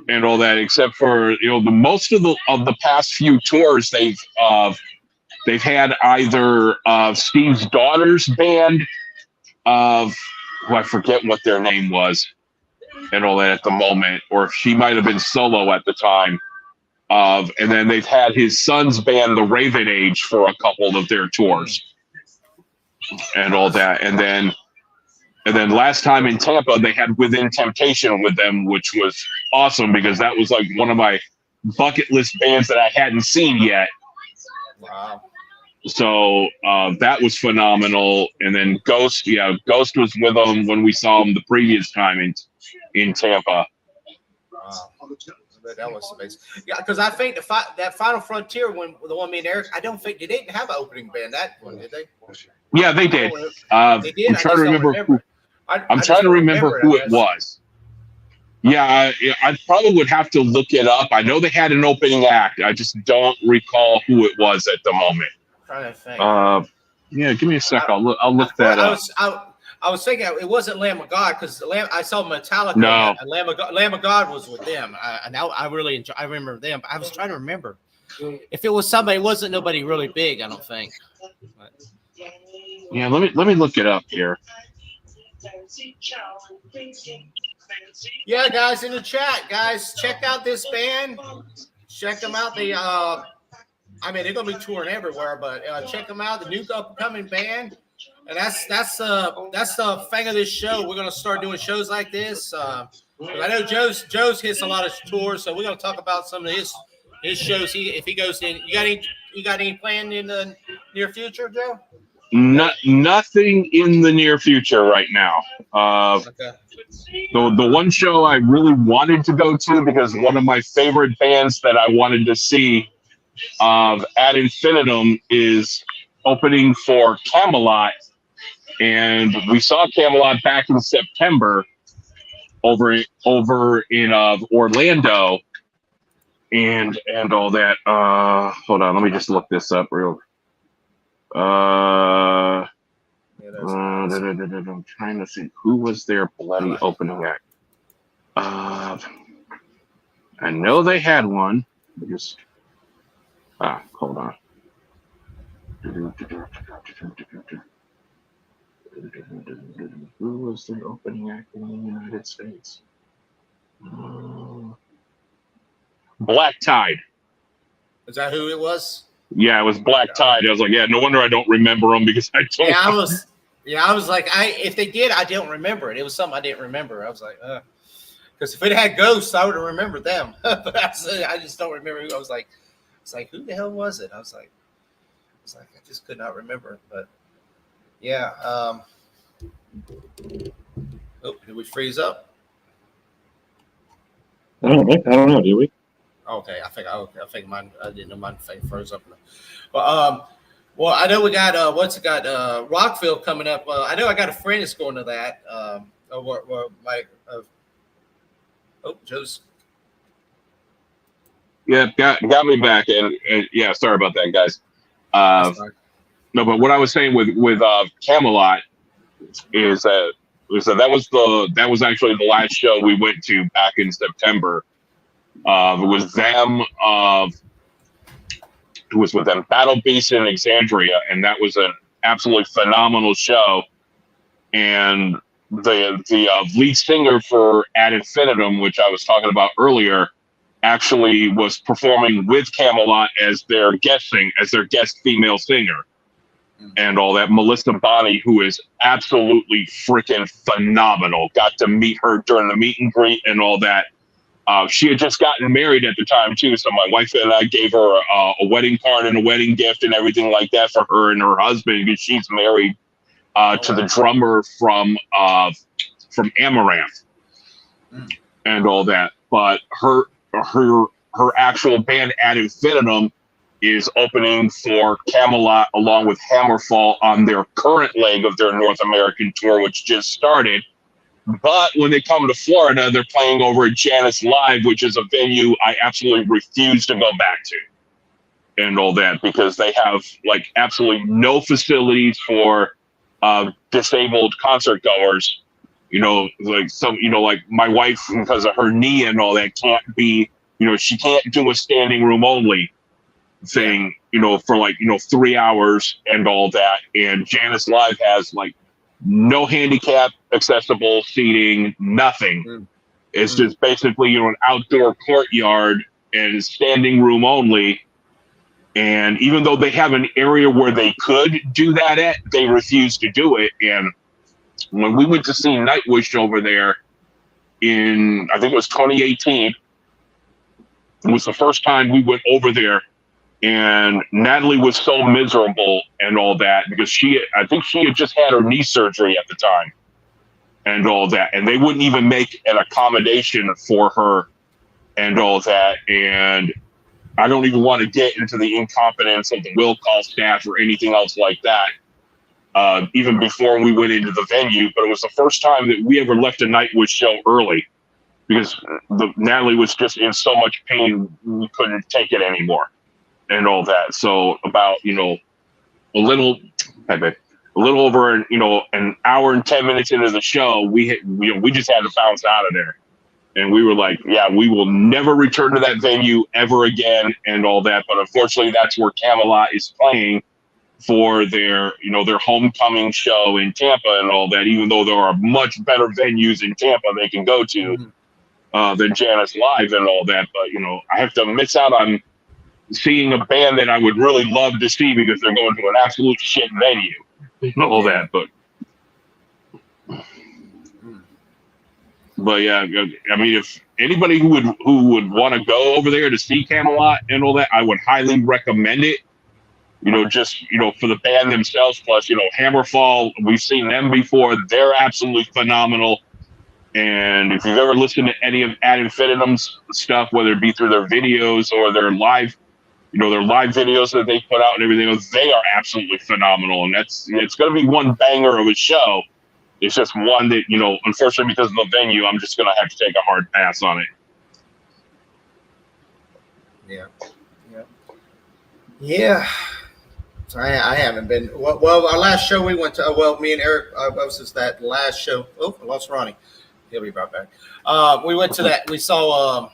and all that, except for most of the past few tours they've had either Steve's daughter's band I forget what their name was and all that at the moment, or she might have been solo at the time. And then they've had his son's band, the Raven Age, for a couple of their tours and all that. And then last time in Tampa, they had Within Temptation with them, which was awesome because that was one of my bucket list bands that I hadn't seen yet. Wow. So that was phenomenal. And then Ghost was with them when we saw him the previous time in Tampa. Wow. That was amazing. Yeah, because I think that Final Frontier, the one me and Eric, I don't think they didn't have an opening band that one, did they? Yeah, they did. They did. I'm trying to remember. I'm trying to remember who it was. Yeah, I probably would have to look it up. I know they had an opening act. I just don't recall who it was at the moment. I'm trying to think. Yeah, give me a sec. I'll look that up. I was thinking it wasn't Lamb of God because I saw Metallica. No, and Lamb of God was with them. I really enjoy. I remember them. But I was trying to remember if it was somebody. It wasn't nobody really big. I don't think. But. Yeah, let me look it up here. Yeah, guys, in the chat, guys, check out this band. Check them out. They're gonna be touring everywhere, but check them out. The new upcoming band, and that's the thing of this show. We're gonna start doing shows like this. I know Joe's hits a lot of tours, so we're gonna talk about some of his shows. If he goes in, you got any planned in the near future, Joe? Nothing in the near future right now. Okay. The one show I really wanted to go to because one of my favorite bands that I wanted to see ad infinitum is opening for Camelot, and we saw Camelot back in September over in Orlando, and all that. Hold on, let me just look this up real. I'm trying to see who was their bloody opening act. I know they had one. Just hold on. Who was their opening act in the United States? Black Tide. Is that who it was? Yeah, it was Black Tide. I was like, yeah, no wonder I don't remember them because I don't. I was like, if they did, I don't remember it. It was something I didn't remember. I was like, because if it had ghosts, I would have remembered them. But I just don't remember who. I was like, it's like, who the hell was it? I just could not remember. But yeah. Did we freeze up? I don't know. Did we? Okay, I think mine. I didn't know mine froze up. But well, I know we got Rockville coming up. I know I got a friend that's going to that. Joe's. Yeah, got me back, and yeah, sorry about that, guys. No, but what I was saying with Camelot is that that was actually the last show we went to back in September. It was them. It was with them, Battle Beast in Exandria, and that was an absolutely phenomenal show. And the lead singer for Ad Infinitum, which I was talking about earlier, actually was performing with Camelot as their guest female singer, and all that. Melissa Bonney, who is absolutely freaking phenomenal. Got to meet her during the meet and greet and all that. She had just gotten married at the time too, so my wife and I gave her a wedding card and a wedding gift and everything like that for her and her husband, because she's married to the drummer from Amaranth and all that. But her actual band Ad Infinitum is opening for Camelot along with Hammerfall on their current leg of their North American tour, which just started. But when they come to Florida, they're playing over at Janus Live, which is a venue I absolutely refuse to go back to and all that, because they have like absolutely no facilities for disabled concert goers. Like my wife, because of her knee and all that, can't be, she can't do a standing room only thing, for 3 hours and all that. And Janus Live has like no handicap accessible seating, nothing. It's just basically, an outdoor courtyard and standing room only. And even though they have an area where they could do that at, they refuse to do it. And when we went to see Nightwish over there in, I think it was 2018, it was the first time we went over there. And Natalie was so miserable and all that because I think she had just had her knee surgery at the time and all that. And they wouldn't even make an accommodation for her and all that. And I don't even want to get into the incompetence of the will call staff or anything else like that, even before we went into the venue. But it was the first time that we ever left a Nightwish show early because Natalie was just in so much pain, we couldn't take it anymore. And all that. So about, a little over, an hour and 10 minutes into the show, we just had to bounce out of there. And we were like, yeah, we will never return to that venue ever again and all that. But unfortunately, that's where Camelot is playing for their homecoming show in Tampa and all that, even though there are much better venues in Tampa they can go to than Janus Live and all that. But, I have to miss out on seeing a band that I would really love to see because they're going to an absolute shit venue and all that. But yeah, I mean, if anybody who would want to go over there to see Camelot and all that, I would highly recommend it just for the band themselves. Plus, Hammerfall, we've seen them before. They're absolutely phenomenal. And if you've ever listened to any of Ad Infinitum's stuff, whether it be through their videos or their live videos that they put out and everything else, they are absolutely phenomenal. And it's going to be one banger of a show. It's just one that, unfortunately, because of the venue, I'm just going to have to take a hard pass on it. Yeah. So I haven't been. Well, our last show we went to. Me and Eric. Was just that last show. Oh, I lost Ronnie. He'll be right back. We went to that. We saw.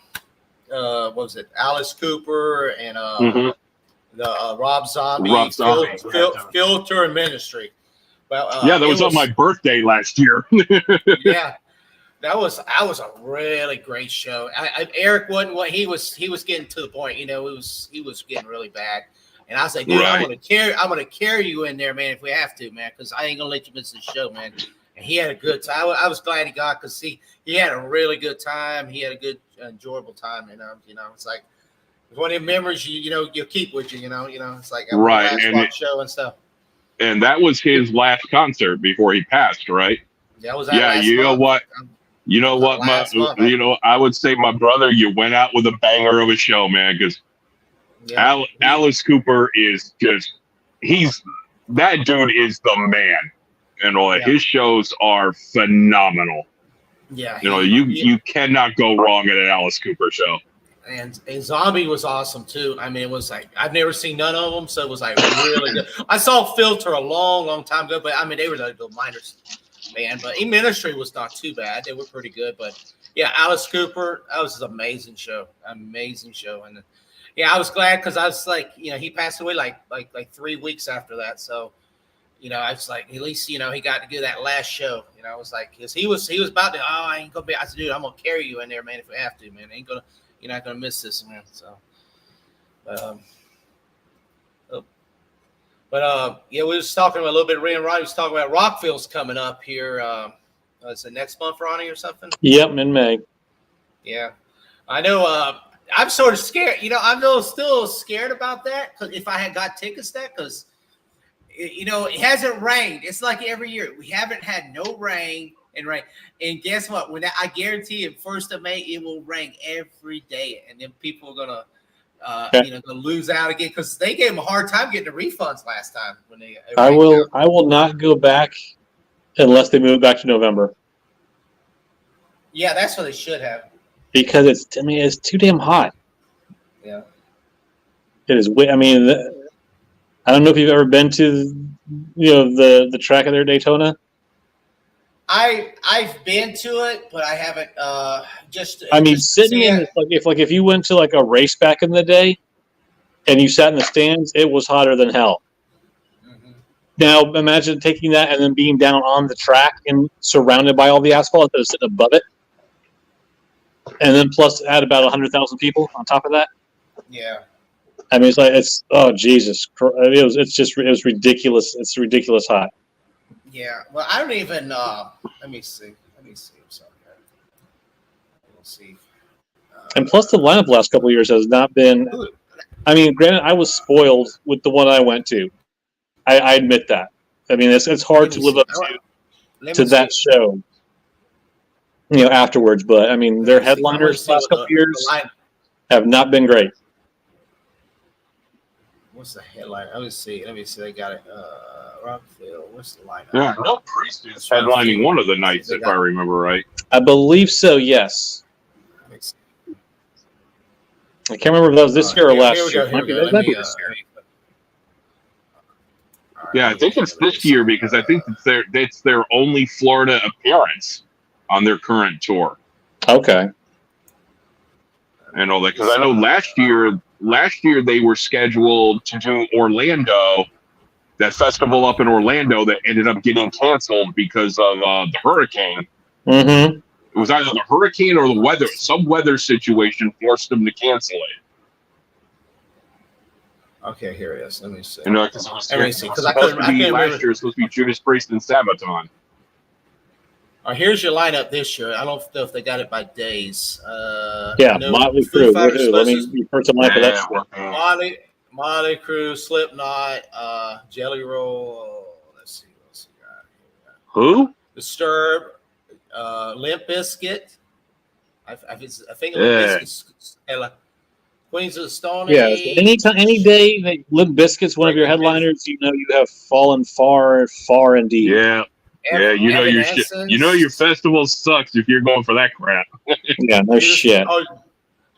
What was it? Alice Cooper and the Rob Zombie. Filter and Ministry. Well, that was on my birthday last year. Yeah. That was a really great show. Eric wasn't what he was getting to the point, he was getting really bad. And I was like, dude, right. I'm gonna carry you in there, man, if we have to, man, because I ain't gonna let you miss the show, man. And he had a good time. I was glad he got, because he had a really good time. He had a good, enjoyable time, it's like it's one of the memories you'll keep with you, it's like a right last show and stuff. And that was his last concert before he passed, right? That was what? I would say, my brother, you went out with a banger of a show, man, because Alice Cooper is that dude is the man. His shows are phenomenal. Yeah. You cannot go wrong at an Alice Cooper show. And Zombie was awesome too. I mean, it was like, I've never seen none of them, so it was like really good. I saw Filter a long, long time ago, but I mean, they were the minors. Man, but In Ministry was not too bad. They were pretty good, but yeah, Alice Cooper, that was an amazing show, and I was glad, because I was like, he passed away like 3 weeks after that, so I was like, at least he got to do that last show. I was like, because he was about to, I ain't gonna be. I said, dude, I'm gonna carry you in there, man, if we have to, man. You're not gonna miss this, man. So, we was talking about a little bit. Ray and Ronnie was talking about Rockville's coming up here. Is it next month, Ronnie, or something? Yep, in May. Yeah, I know. I'm sort of scared. I'm still scared about that, because if I had got tickets, because it hasn't rained. It's like every year we haven't had no rain. And guess what? I guarantee you, 1st of May, it will rain every day, and then people are gonna. Gonna lose out again, because they gave them a hard time getting the refunds last time when they. I will not go back unless they move it back to November. Yeah, that's what they should have. Because it's too damn hot. Yeah. It is. I mean, I don't know if you've ever been to, the track of their Daytona. I've been to it, but I haven't. Sitting in if you went to like a race back in the day, and you sat in the stands, it was hotter than hell. Mm-hmm. Now imagine taking that and then being down on the track and surrounded by all the asphalt instead of sitting above it, and then plus add about 100,000 people on top of that. Yeah. I mean, oh Jesus, it was ridiculous. It's ridiculous hot. Yeah. Well, I don't even. Let me see. I'm sorry. We'll see. And plus, the lineup the last couple of years has not been. I mean, granted, I was spoiled with the one I went to. I admit that. I mean, it's hard to live up to that show. Afterwards, but I mean, their headliners the last couple of years have not been great. What's the headline? Let me see. They got it. Rockville. What's the lineup? Yeah, No Priest is headlining one of the nights, if I remember right. I believe so. Yes. I can't remember if that was this year or last year. Yeah, I think it's this year, because I think it's their only Florida appearance on their current tour. Okay. And all that, because I know last year they were scheduled to do Orlando, that festival up in Orlando that ended up getting canceled because of the hurricane. Mm-hmm. It was either the hurricane or the weather. Some weather situation forced them to cancel it. Okay, here it is. Let me see. Because last year it's supposed to be Judas Priest and Sabaton. Here's your lineup this year. I don't know if they got it by days. Motley Crue. Let me refer to lineup for that. Motley Crue, Slipknot, Jelly Roll. Let's see what else we got here. Who? Disturbed, Limp Bizkit. I think Yeah. Limp Bizkit's Queens of the Stone Yeah, Age. anytime, any day that Limp Bizkit's one of your headliners, you know you have fallen far, far indeed. Yeah. Yeah, you know your shit. You know your festival sucks if you're going for that crap. Yeah, no shit. Oh,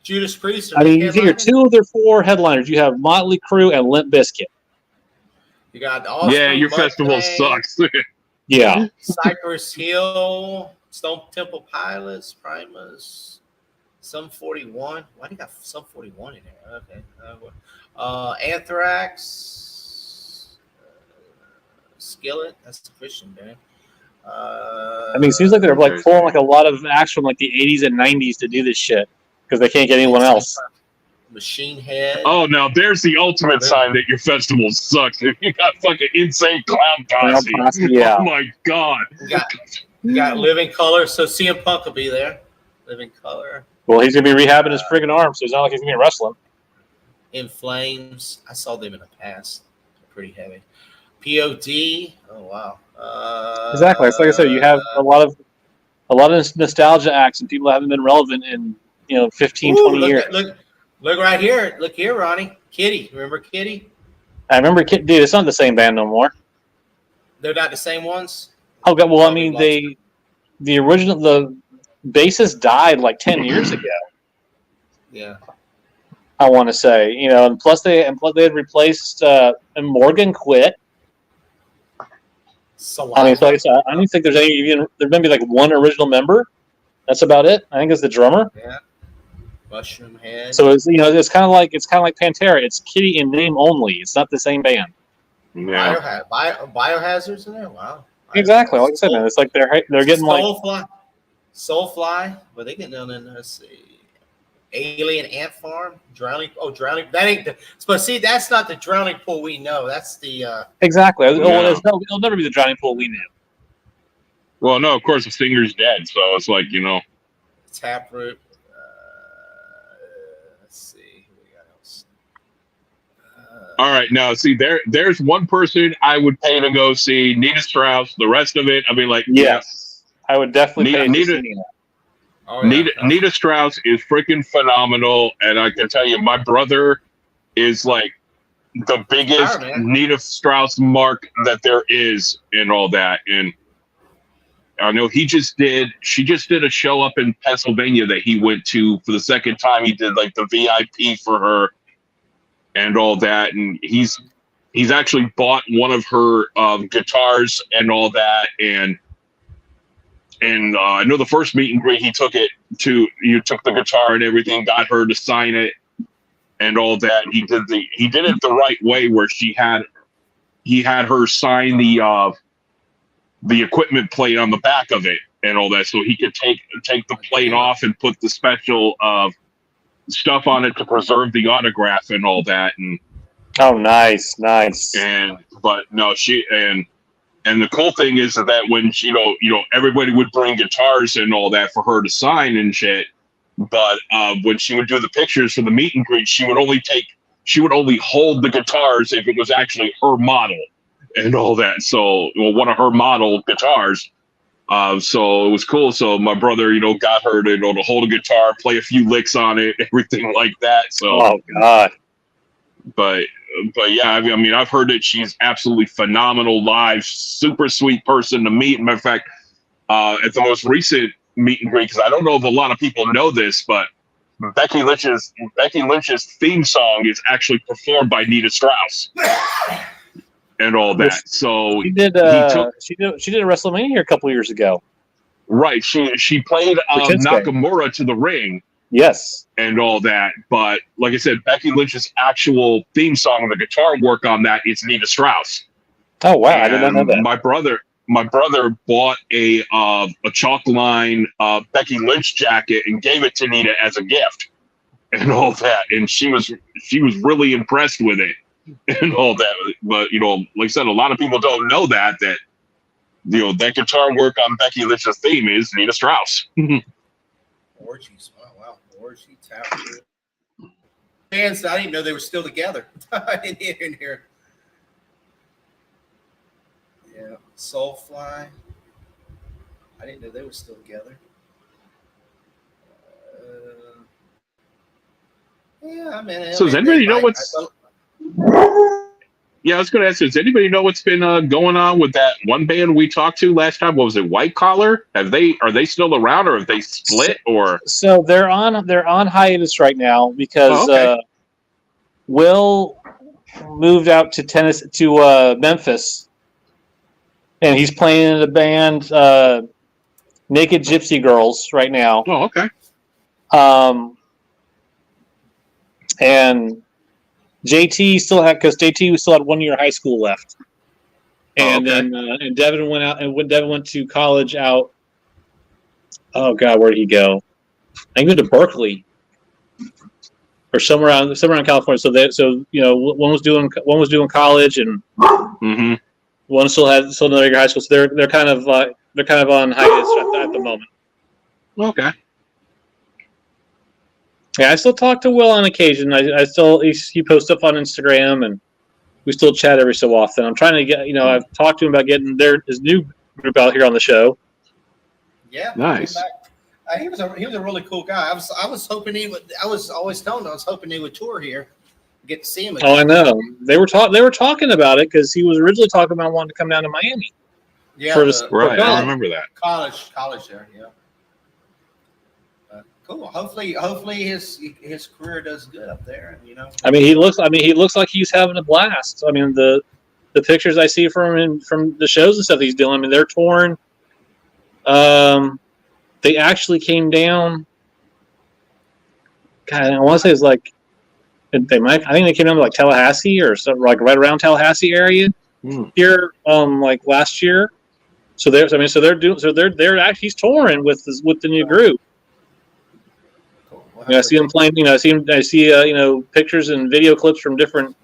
Judas Priest. I mean, you figure 2 of their 4 headliners, you have Motley Crue and Limp Bizkit. You got Yeah, your festival sucks. Yeah. Cypress Hill, Stone Temple Pilots, Primus, Sum 41. Why do you got Sum 41 in there? Okay. Anthrax, Skillet. That's the Christian band. I mean, it seems like they're like pulling like a lot of acts from like the 80s and 90s to do this shit because they can't get anyone else. Machine Head. Oh, now there's the ultimate sign that your festival sucks. If you got fucking Insane Clown Posse. Yeah. Oh my god. You got Living Color, so CM Punk will be there. Living Color. Well, he's gonna be rehabbing his friggin' arm, so it's not like he's gonna be wrestling. In Flames. I saw them in the past. They're pretty heavy. POD. Oh wow. Exactly. It's like I said, you have a lot of nostalgia acts and people that haven't been relevant in 15, 20 years. Look right here. Look here, Ronnie. Kitty. Remember Kitty? I remember, dude. It's not the same band no more. They're not the same ones. Oh god. Well, I mean, the bassist died like 10 years ago. Yeah. I want to say, and plus they had replaced and Morgan quit. Saliva. I mean, so I don't think there's there's maybe like one original member. That's about it. I think it's the drummer. Yeah. Mushroom Head. So it's it's kind of like Pantera. It's Kitty in name only. It's not the same band. Yeah. Biohazards in there. Wow. Exactly. Like I said, man, it's like they're getting Soulfly. Well, they getting down in. Let's see. Alien Ant Farm, Drowning. Oh, Drowning. That ain't the. But see, that's not the Drowning Pool we know. That's the. Exactly. No. It'll never be the Drowning Pool we knew. Well, no, of course the singer's dead, so it's like Taproot. Let's see. Who we got else? All right, now see there's one person I would pay to go see, Nita Strauss. The rest of it, I mean, like yes, I would definitely pay Nita. Oh, yeah. Nita Strauss is freaking phenomenal, and I can tell you, my brother is like the biggest Nita Strauss mark that there is, and all that. And I know she just did a show up in Pennsylvania that he went to for the second time. He did like the VIP for her and all that, and he's actually bought one of her guitars and all that, and I know the first meet and greet you took the guitar and everything, got her to sign it and all that. He did it the right way, where he had her sign the equipment plate on the back of it and all that, so he could take the plate off and put the special stuff on it to preserve the autograph and all that. And oh, nice. But no, and the cool thing is that when everybody would bring guitars and all that for her to sign and shit, but when she would do the pictures for the meet and greet, she would only hold the guitars if it was actually her model and all that. So, one of her model guitars. So it was cool. So my brother, got her to hold a guitar, play a few licks on it, everything like that. So, oh god. But yeah, I mean, I've heard that she's absolutely phenomenal live, super sweet person to meet. Matter of fact, at the most recent meet and greet, because I don't know if a lot of people know this, but Becky Lynch's theme song is actually performed by Nita Strauss and all that. So she did a WrestleMania a couple years ago. Right, she played Nakamura to the ring. Yes. And all that. But like I said, Becky Lynch's actual theme song, the guitar work on that, is Nita Strauss. Oh wow, I did not know that. My brother bought a chalk line Becky Lynch jacket and gave it to Nita as a gift and all that. And she was really impressed with it and all that. But like I said, a lot of people don't know that that guitar work on Becky Lynch's theme is Nita Strauss. Orgies. Wow. Orgy, Taproot. bands that I didn't know they were still together. in here. Yeah, Soulfly. I didn't know they were still together. Yeah, I mean. So does anybody know what's? Yeah, I was going to ask. Does anybody know what's been going on with that one band we talked to last time? What was it, White Collar? Are they still around, or have they split? Or So they're on hiatus right now because Will moved out to Memphis, and he's playing in a band, Naked Gypsy Girls, right now. oh, okay. And JT still had 1 year of high school left, and okay. then and Devin went out, and when Devin went to college out, oh god, where did he go? I think he went to Berkeley or somewhere around California. So one was doing college, and Mm-hmm. one still another year of high school. So they're kind of on hiatus at the moment. Okay. Yeah, I still talk to Will on occasion. He posts stuff on Instagram, and we still chat every so often. I'm trying to get, I've talked to him about getting his new group out here on the show. Yeah, Nice. He was a really cool guy. I was hoping he would. I was always telling him I was hoping he would tour here, get to see him again. Oh, I know. They were talking about it because he was originally talking about wanting to come down to Miami. Yeah, Right. I remember that. college there. Yeah. Cool. Hopefully his career does good up there. I mean, he looks like he's having a blast. I mean, the pictures I see from him from the shows and stuff he's doing. I mean, they're touring. They actually came down. God, I want to say it's like I think they came down to like Tallahassee or something, like right around Tallahassee area here, like last year. So they're actually he's touring with the new group. I see him playing. I see pictures and video clips from different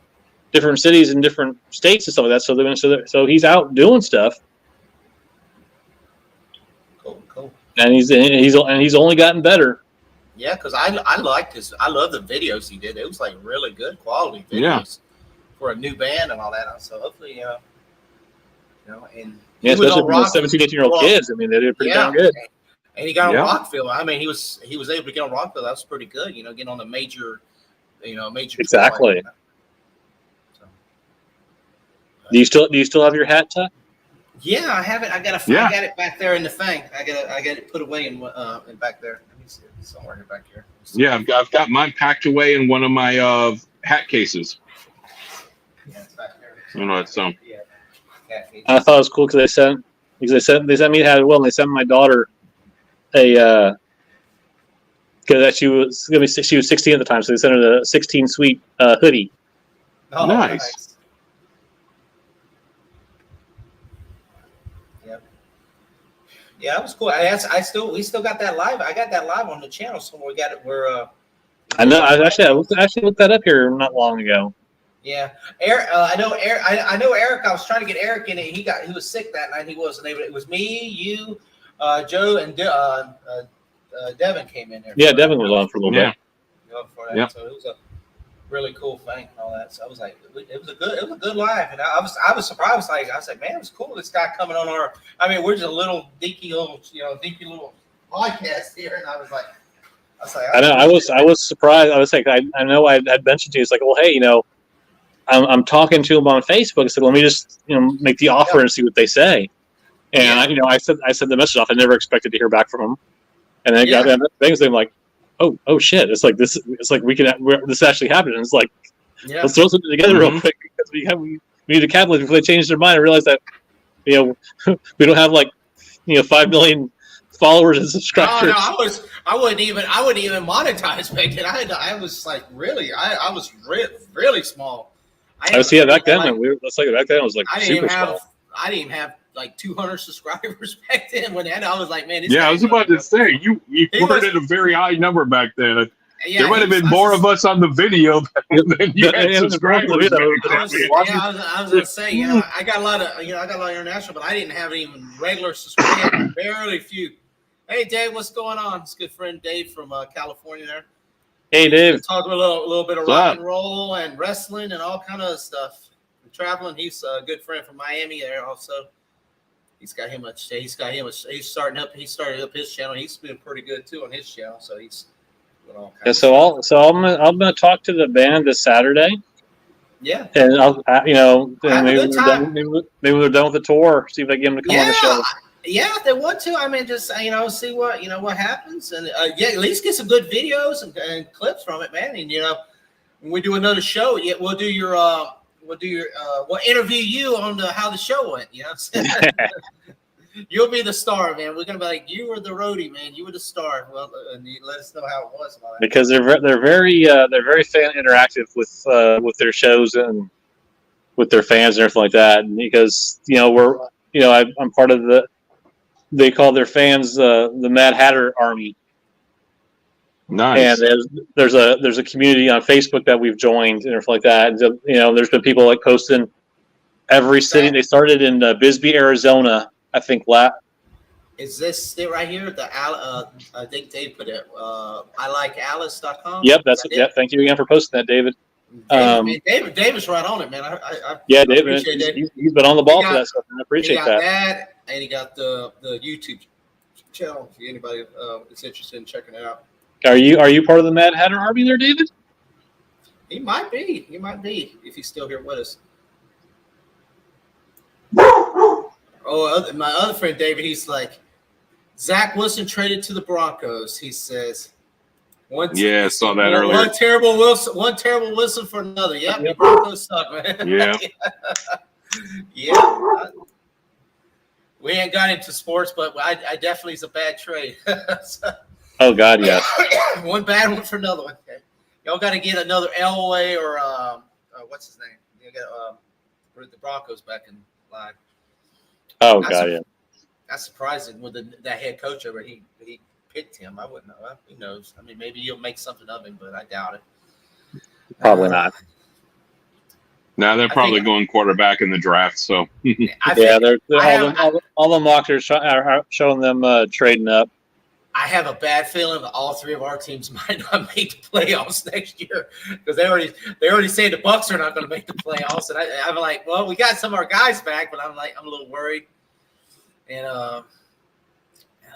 cities and different states and stuff like that. So he's out doing stuff. Cool. And he's only gotten better. Yeah, because I liked his. I love the videos he did. It was like really good quality videos for a new band and all that. So hopefully, and yeah, especially for the 17, 18-year-old kids. I mean, they did pretty darn good. And he got on Rockville. I mean, he was able to get on Rockville. That was pretty good. Get on a major, Exactly. Tour. So, do you still have your hat tucked? Yeah, I have it. I got it back there in the thing. I got it put away in back there. Let me see it somewhere here back here. Yeah, I've got mine packed away in one of my hat cases. Yeah, it's back there. So. Yeah. I thought it was cool because they sent me a hat as well, and they sent my daughter because she was 16 at the time, so they sent her the 16 suite hoodie. Oh, nice. Yep. Yeah, that was cool. We still got that live. I got that live on the channel, so we got it. I know. I actually looked that up here not long ago. Yeah, Eric. I know Eric. I was trying to get Eric in it. He was sick that night. He wasn't able. It was me, you, Joe, and Devin came in there. Yeah, Devin was on for a little bit. Yeah. So it was a really cool thing and all that. So I was like, it was a good live, and I was surprised. I was like, man, it was cool. This guy coming on our. I mean, we're just a little dinky little podcast here, and I was like, I know. I was surprised. I was like, I know I had mentioned to you. It's like, well, hey, I'm talking to him on Facebook. I said, let me just make the offer and see what they say. And I sent the message off. I never expected to hear back from him. And then got things. I'm like, oh shit! It's like this. It's like this actually happened. And it's like, let's throw something together real quick because we need to capitalize before they change their mind and realize that we don't have 5 million followers and subscribers. Oh, no, I wouldn't even monetize back then. I was like really really small. Back then. Back then it was like super small. I didn't even have like 200 subscribers back then. I was like, man. I was about to say you were at a very high number back then. There might have been more of us on the video than you had subscribers. I was gonna say, I got a lot of international, but I didn't have even regular subscribers. Barely few. Hey, Dave, what's going on? It's good friend Dave from California there. Hey, Dave. Talk a little bit of What's rock up? and roll and wrestling and all kind of stuff. Traveling. He's a good friend from Miami there also. He started up his channel. He's been pretty good too on his channel. So he's doing all kinds Yeah, of stuff. I'm gonna talk to the band this Saturday, Yeah. and I'll Have a maybe good time. maybe they're done with the tour. See if I can get them to come on the show. Yeah, if they want to. I mean, just see what happens, and at least get some good videos and clips from it, man. And when we do another show, we'll interview you on how the show went. You know what I'm saying? You'll be the star, man. We're gonna be like, you were the roadie, man. You were the star. Well, and you let us know how it was. Because they're very fan interactive with their shows and with their fans and everything like that. And because I'm part of they call their fans the Mad Hatter Army. Nice. And there's a community on Facebook that we've joined and everything like that. And, there's been people like posting every city. They started in Bisbee, Arizona, I think. Is this it right here? I think they put it. ILikeAlice.com. Yep, thank you again for posting that, David. David's right on it, man. I David, he's been on the ball for that stuff, and I appreciate that. And he got the YouTube channel. If anybody is interested in checking it out. Are you part of the Mad Hatter Army there, David? He might be. If he's still here with us. Oh, my other friend David, he's like, Zach Wilson traded to the Broncos. He says, I saw that earlier. One terrible Wilson for another. Yep. The Broncos suck, man. Yeah. Yeah. We ain't got into sports, but I definitely is a bad trade. Oh God, yes. One bad one for another one. Okay. Y'all got to get another Elway or what's his name? You got the Broncos back in line. Oh God, yeah. That's surprising with that head coach over. He picked him. I wouldn't know. Who knows? I mean, maybe you'll make something of him, but I doubt it. Probably not. Now they're probably going quarterback in the draft. So all the mocks are showing them trading up. I have a bad feeling that all three of our teams might not make the playoffs next year because they already say the Bucs are not going to make the playoffs, and I'm like, well, we got some of our guys back, but I'm a little worried, and I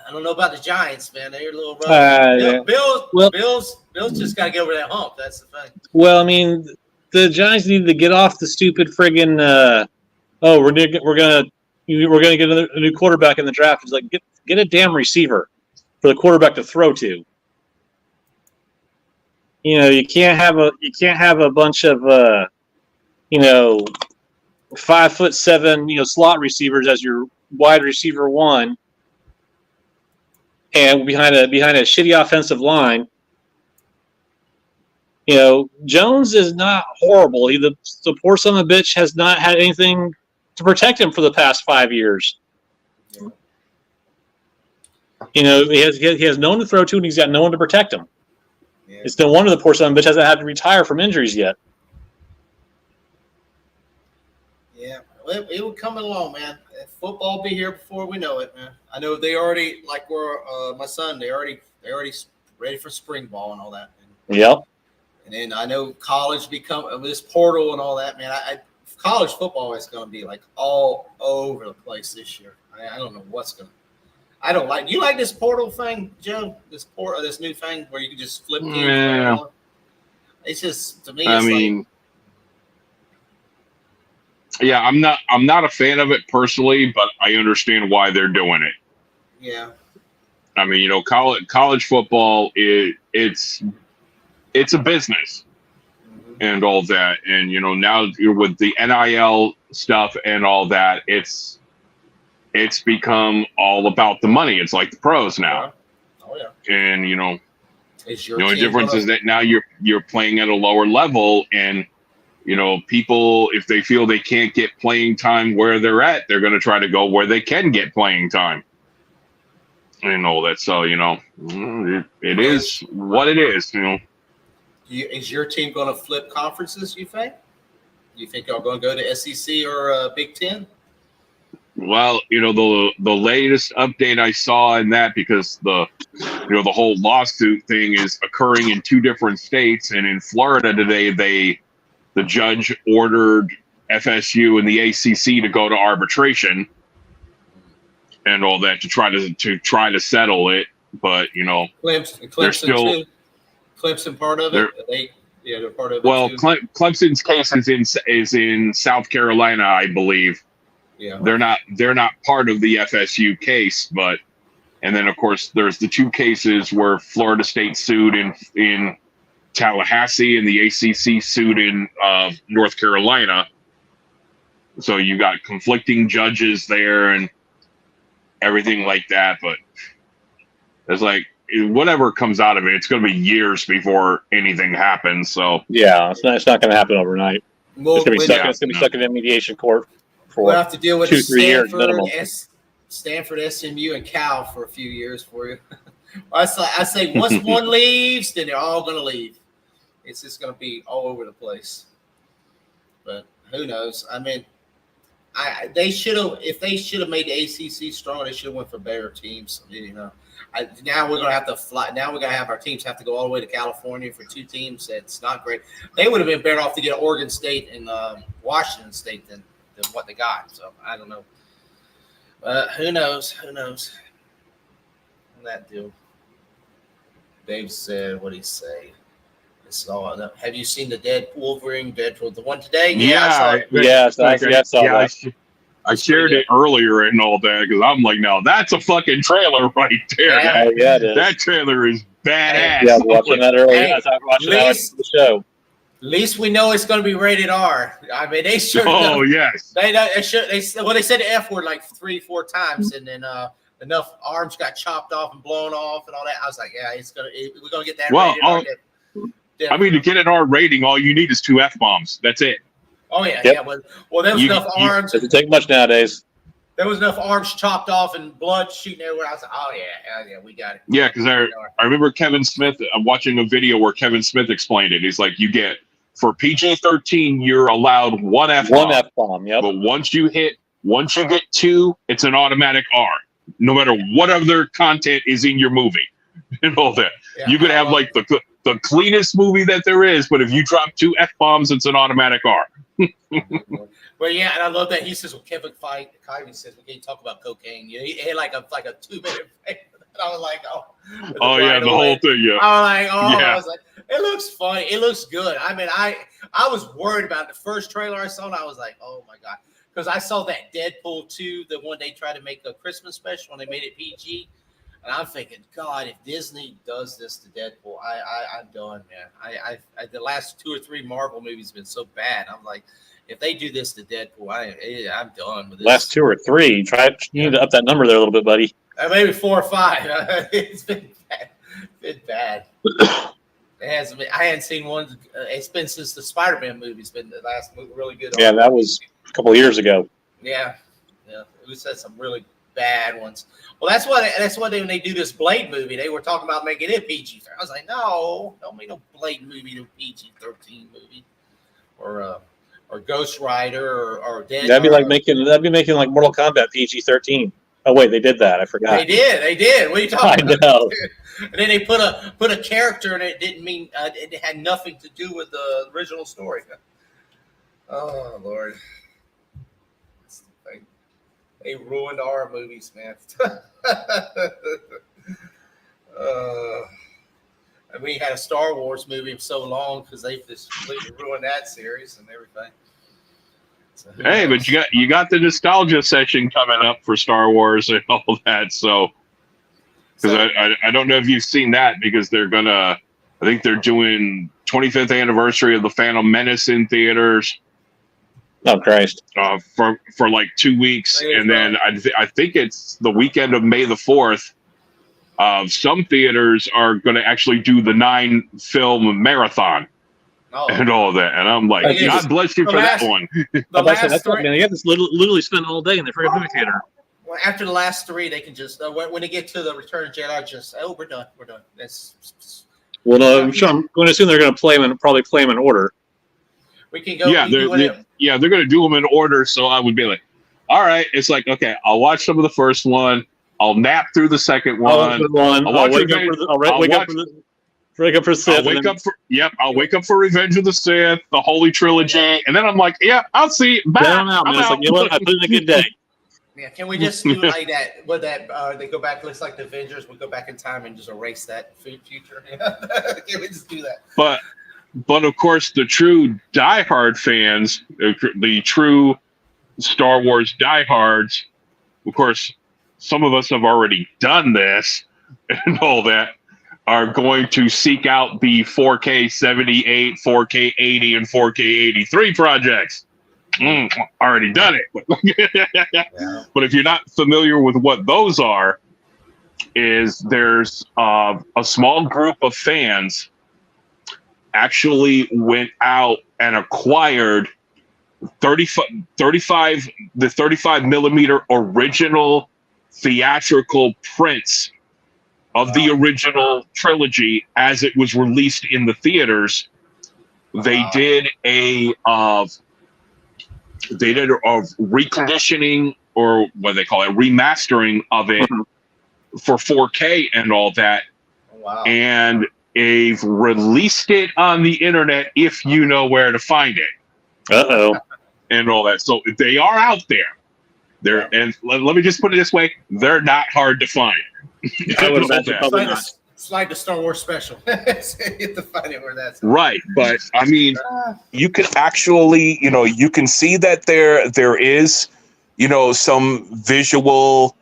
don't know about the Giants, man. They're a little rough. Bills just got to get over that hump. That's the thing. Well, I mean, the Giants need to get off the stupid friggin' we're gonna get a new quarterback in the draft. It's like get a damn receiver for the quarterback to throw to. You can't have a bunch of 5'7" slot receivers as your wide receiver one, and behind a shitty offensive line. Jones is not horrible. The poor son of a bitch has not had anything to protect him for the past 5 years. He has no one to throw to, and he's got no one to protect him. Yeah. It's no wonder the poor son of a bitch hasn't had to retire from injuries yet. Yeah, it will come along, man. Football will be here before we know it, man. I know they already, like my son, they already ready for spring ball and all that. Yep. And then I know college become this portal and all that, man. College football is going to be like all over the place this year. I don't know what's going to. I don't like. You like this portal thing, Joe? This new thing where you can just flip games. Yeah. It's just to me. I'm not a fan of it personally, but I understand why they're doing it. Yeah. I mean, college football it's a business and all that, and now with the NIL stuff and all that, it's become all about the money. It's like the pros now. Oh yeah. And the only difference is that now you're playing at a lower level, and people, if they feel they can't get playing time where they're at, they're going to try to go where they can get playing time and all that. So it is what it is. Is your team going to flip conferences? You think? You think y'all going to go to SEC or Big Ten? Well, the latest update I saw in that, because the whole lawsuit thing is occurring in two different states, and in Florida today, the judge ordered FSU and the ACC to go to arbitration and all that to try to settle it. But Clemson they're still too. Clemson part of it. They're part of it. Well, too. Clemson's case is in South Carolina, I believe. Yeah, They're not part of the FSU case, and then of course there's the two cases where Florida State sued in Tallahassee and the ACC sued in North Carolina. So you got conflicting judges there and everything like that. But it's like whatever comes out of it, it's going to be years before anything happens. So yeah, it's not going to happen overnight. Well, It's going to be stuck in a mediation court for we'll have to deal with 2-3 years minimum. Stanford, SMU, and Cal for a few years for you. I say once one leaves, then they're all going to leave. It's just going to be all over the place. But who knows? I mean, they should have. If they should have made the ACC stronger, they should have went for better teams. Now we're going to have to fly. Now we're going to have our teams have to go all the way to California for two teams. That's not great. They would have been better off to get Oregon State and Washington State than what they got. So I don't know. Who knows? Who knows? That deal. Dave said, what did he say? It's all. Have you seen the Deadpool, the one today? yeah, I saw that. I shared it earlier and all that because I'm like, no, that's a fucking trailer right there. Yeah. Yeah, it is. That trailer is badass. Yeah, I was watching that earlier. Hey, I was watching that after the show. At least we know it's going to be rated R. I mean, they should. Oh yes. They said the F word like 3-4 times, and then enough arms got chopped off and blown off and all that. I was like, yeah, we're gonna get that. Well, rated R. I mean, to get an R rating, all you need is 2 F-bombs. That's it. Oh yeah, Yep. yeah. Well, there was enough arms. Doesn't take much nowadays. There was enough arms chopped off and blood shooting everywhere. I was like, oh yeah, we got it. Yeah, because I remember Kevin Smith. I'm watching a video where Kevin Smith explained it. He's like, you get for PG-13, you're allowed 1 F-bomb. 1 F-bomb, yep. But once you get 2, it's an automatic R. No matter what other content is in your movie and all that. Yeah, you could have like the cleanest movie that there is, but if you drop 2 F-bombs, it's an automatic R. Well, yeah, and I love that he says, well, Kevin Feige says, we can't talk about cocaine. He had like a 2-minute. And I was like, Oh yeah, the whole thing, yeah. I was like, it looks funny. It looks good. I mean, I was worried about the first trailer I saw, and I was like, oh my God. Because I saw that Deadpool 2, the one they tried to make a Christmas special, and they made it PG. And I'm thinking, God, if Disney does this to Deadpool, I'm done, man. I the last 2 or 3 Marvel movies have been so bad. I'm like, if they do this to Deadpool, I'm done with this. Last 2 or 3. You need to up that number there a little bit, buddy. Maybe 4 or 5. It's been bad. It hasn't been. I hadn't seen one. It's been since the Spider-Man movie's been the last movie, really good. Yeah, that was a couple of years ago. Yeah. We said some really bad ones. Well, that's why when they do this Blade movie, they were talking about making it PG. I was like, no, don't make no Blade movie to PG-13 movie, or Ghost Rider or Dead. That'd be making like Mortal Kombat PG-13. Oh wait, they did that. I forgot. They did. What are you talking about? I know. And then they put a character, and it didn't mean it had nothing to do with the original story. Oh Lord, they ruined our movies, man. And we had a Star Wars movie so long because they just completely ruined that series and everything. So, hey, but you got the nostalgia session coming up for Star Wars and all that. So, because I don't know if you've seen that, because I think they're doing 25th anniversary of the Phantom Menace in theaters. Oh Christ! For like 2 weeks, and then I think it's the weekend of May the 4th. Some theaters are going to actually do the 9-film marathon and all that, and I'm like, God bless you for that one. You have to literally spend all day in the freaking movie theater. Well, after the last 3, they can just when they get to the Return of Jedi, we're done. Well, no, I'm going to assume they're going to probably play them in order. We can go. Yeah, they're going to do them in order. So I would be like, all right. It's like, okay, I'll watch some of the first one. I'll nap through the second one. I'll wake up for the Sith. I'll wake up for Revenge of the Sith, the Holy Trilogy, and then I'm like, yeah, I'll see. Bye. I'm out, man. It's like, you know what? I put in a good day. Yeah, can we just do like that? With that, they go back. Looks like the Avengers. We go back in time and just erase that future. Can we just do that? But of course, the true diehard fans, the true Star Wars diehards, of course, some of us have already done this and all that, are going to seek out the 4K 78, 4K 80, and 4K 83 projects. Already done it. Yeah. But if you're not familiar with what those are, there's a small group of fans actually went out and acquired 35 millimeter original theatrical prints of the original trilogy as it was released in the theaters. They did a reconditioning, or what they call it, remastering of it for 4K and all that. Wow. And they've released it on the internet if you know where to find it. And all that. So they are out there. And let me just put it this way, they're not hard to find. I would imagine probably not. It's like the Star Wars special. You have to find it where that's right. But I mean, you can actually, you can see that there is, some visual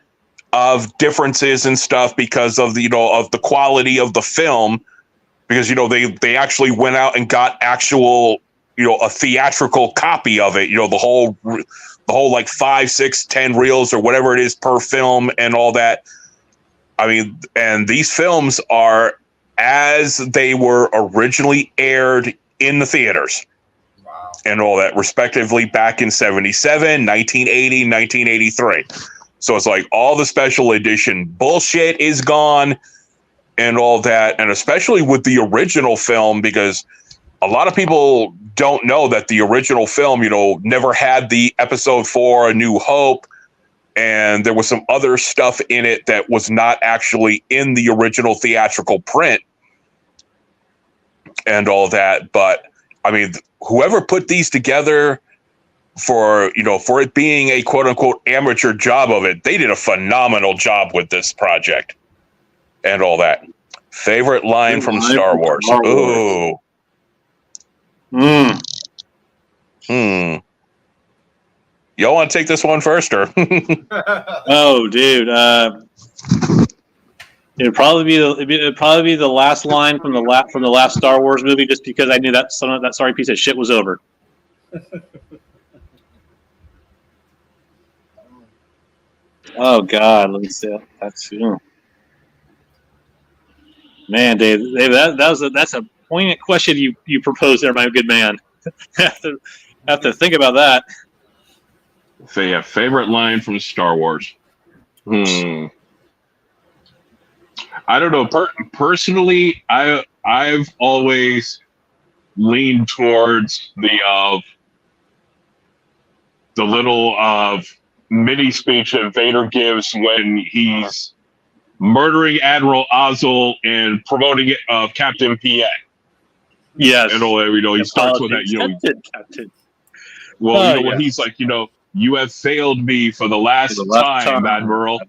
of differences and stuff because of the, of the quality of the film, because, they actually went out and got actual, a theatrical copy of it, the whole like 5, 6, 10 reels or whatever it is per film and all that. I mean, and these films are as they were originally aired in the theaters. Wow. And all that, respectively, back in 77, 1980, 1983. So it's like all the special edition bullshit is gone and all that. And especially with the original film, because a lot of people don't know that the original film, never had the Episode 4, A New Hope. And there was some other stuff in it that was not actually in the original theatrical print and all that. But I mean, whoever put these together for it being a quote unquote amateur job of it, they did a phenomenal job with this project and all that. Favorite line from Star Wars. Ooh. Y'all want to take this one first, or? Oh, dude. It'd probably be the last line from the last Star Wars movie, just because I knew that that sorry piece of shit was over. Oh God, let me see. Man, Dave, that's a poignant question you proposed there, my good man. have to think about that. So yeah, favorite line from Star Wars. I don't know. Personally, I've always leaned towards the little mini speech that Vader gives when he's murdering Admiral Ozzel and promoting it of Captain Piet. Yes, and all that. He starts with that. Captain. Well, when he's like, you have failed me for the last time, Admiral.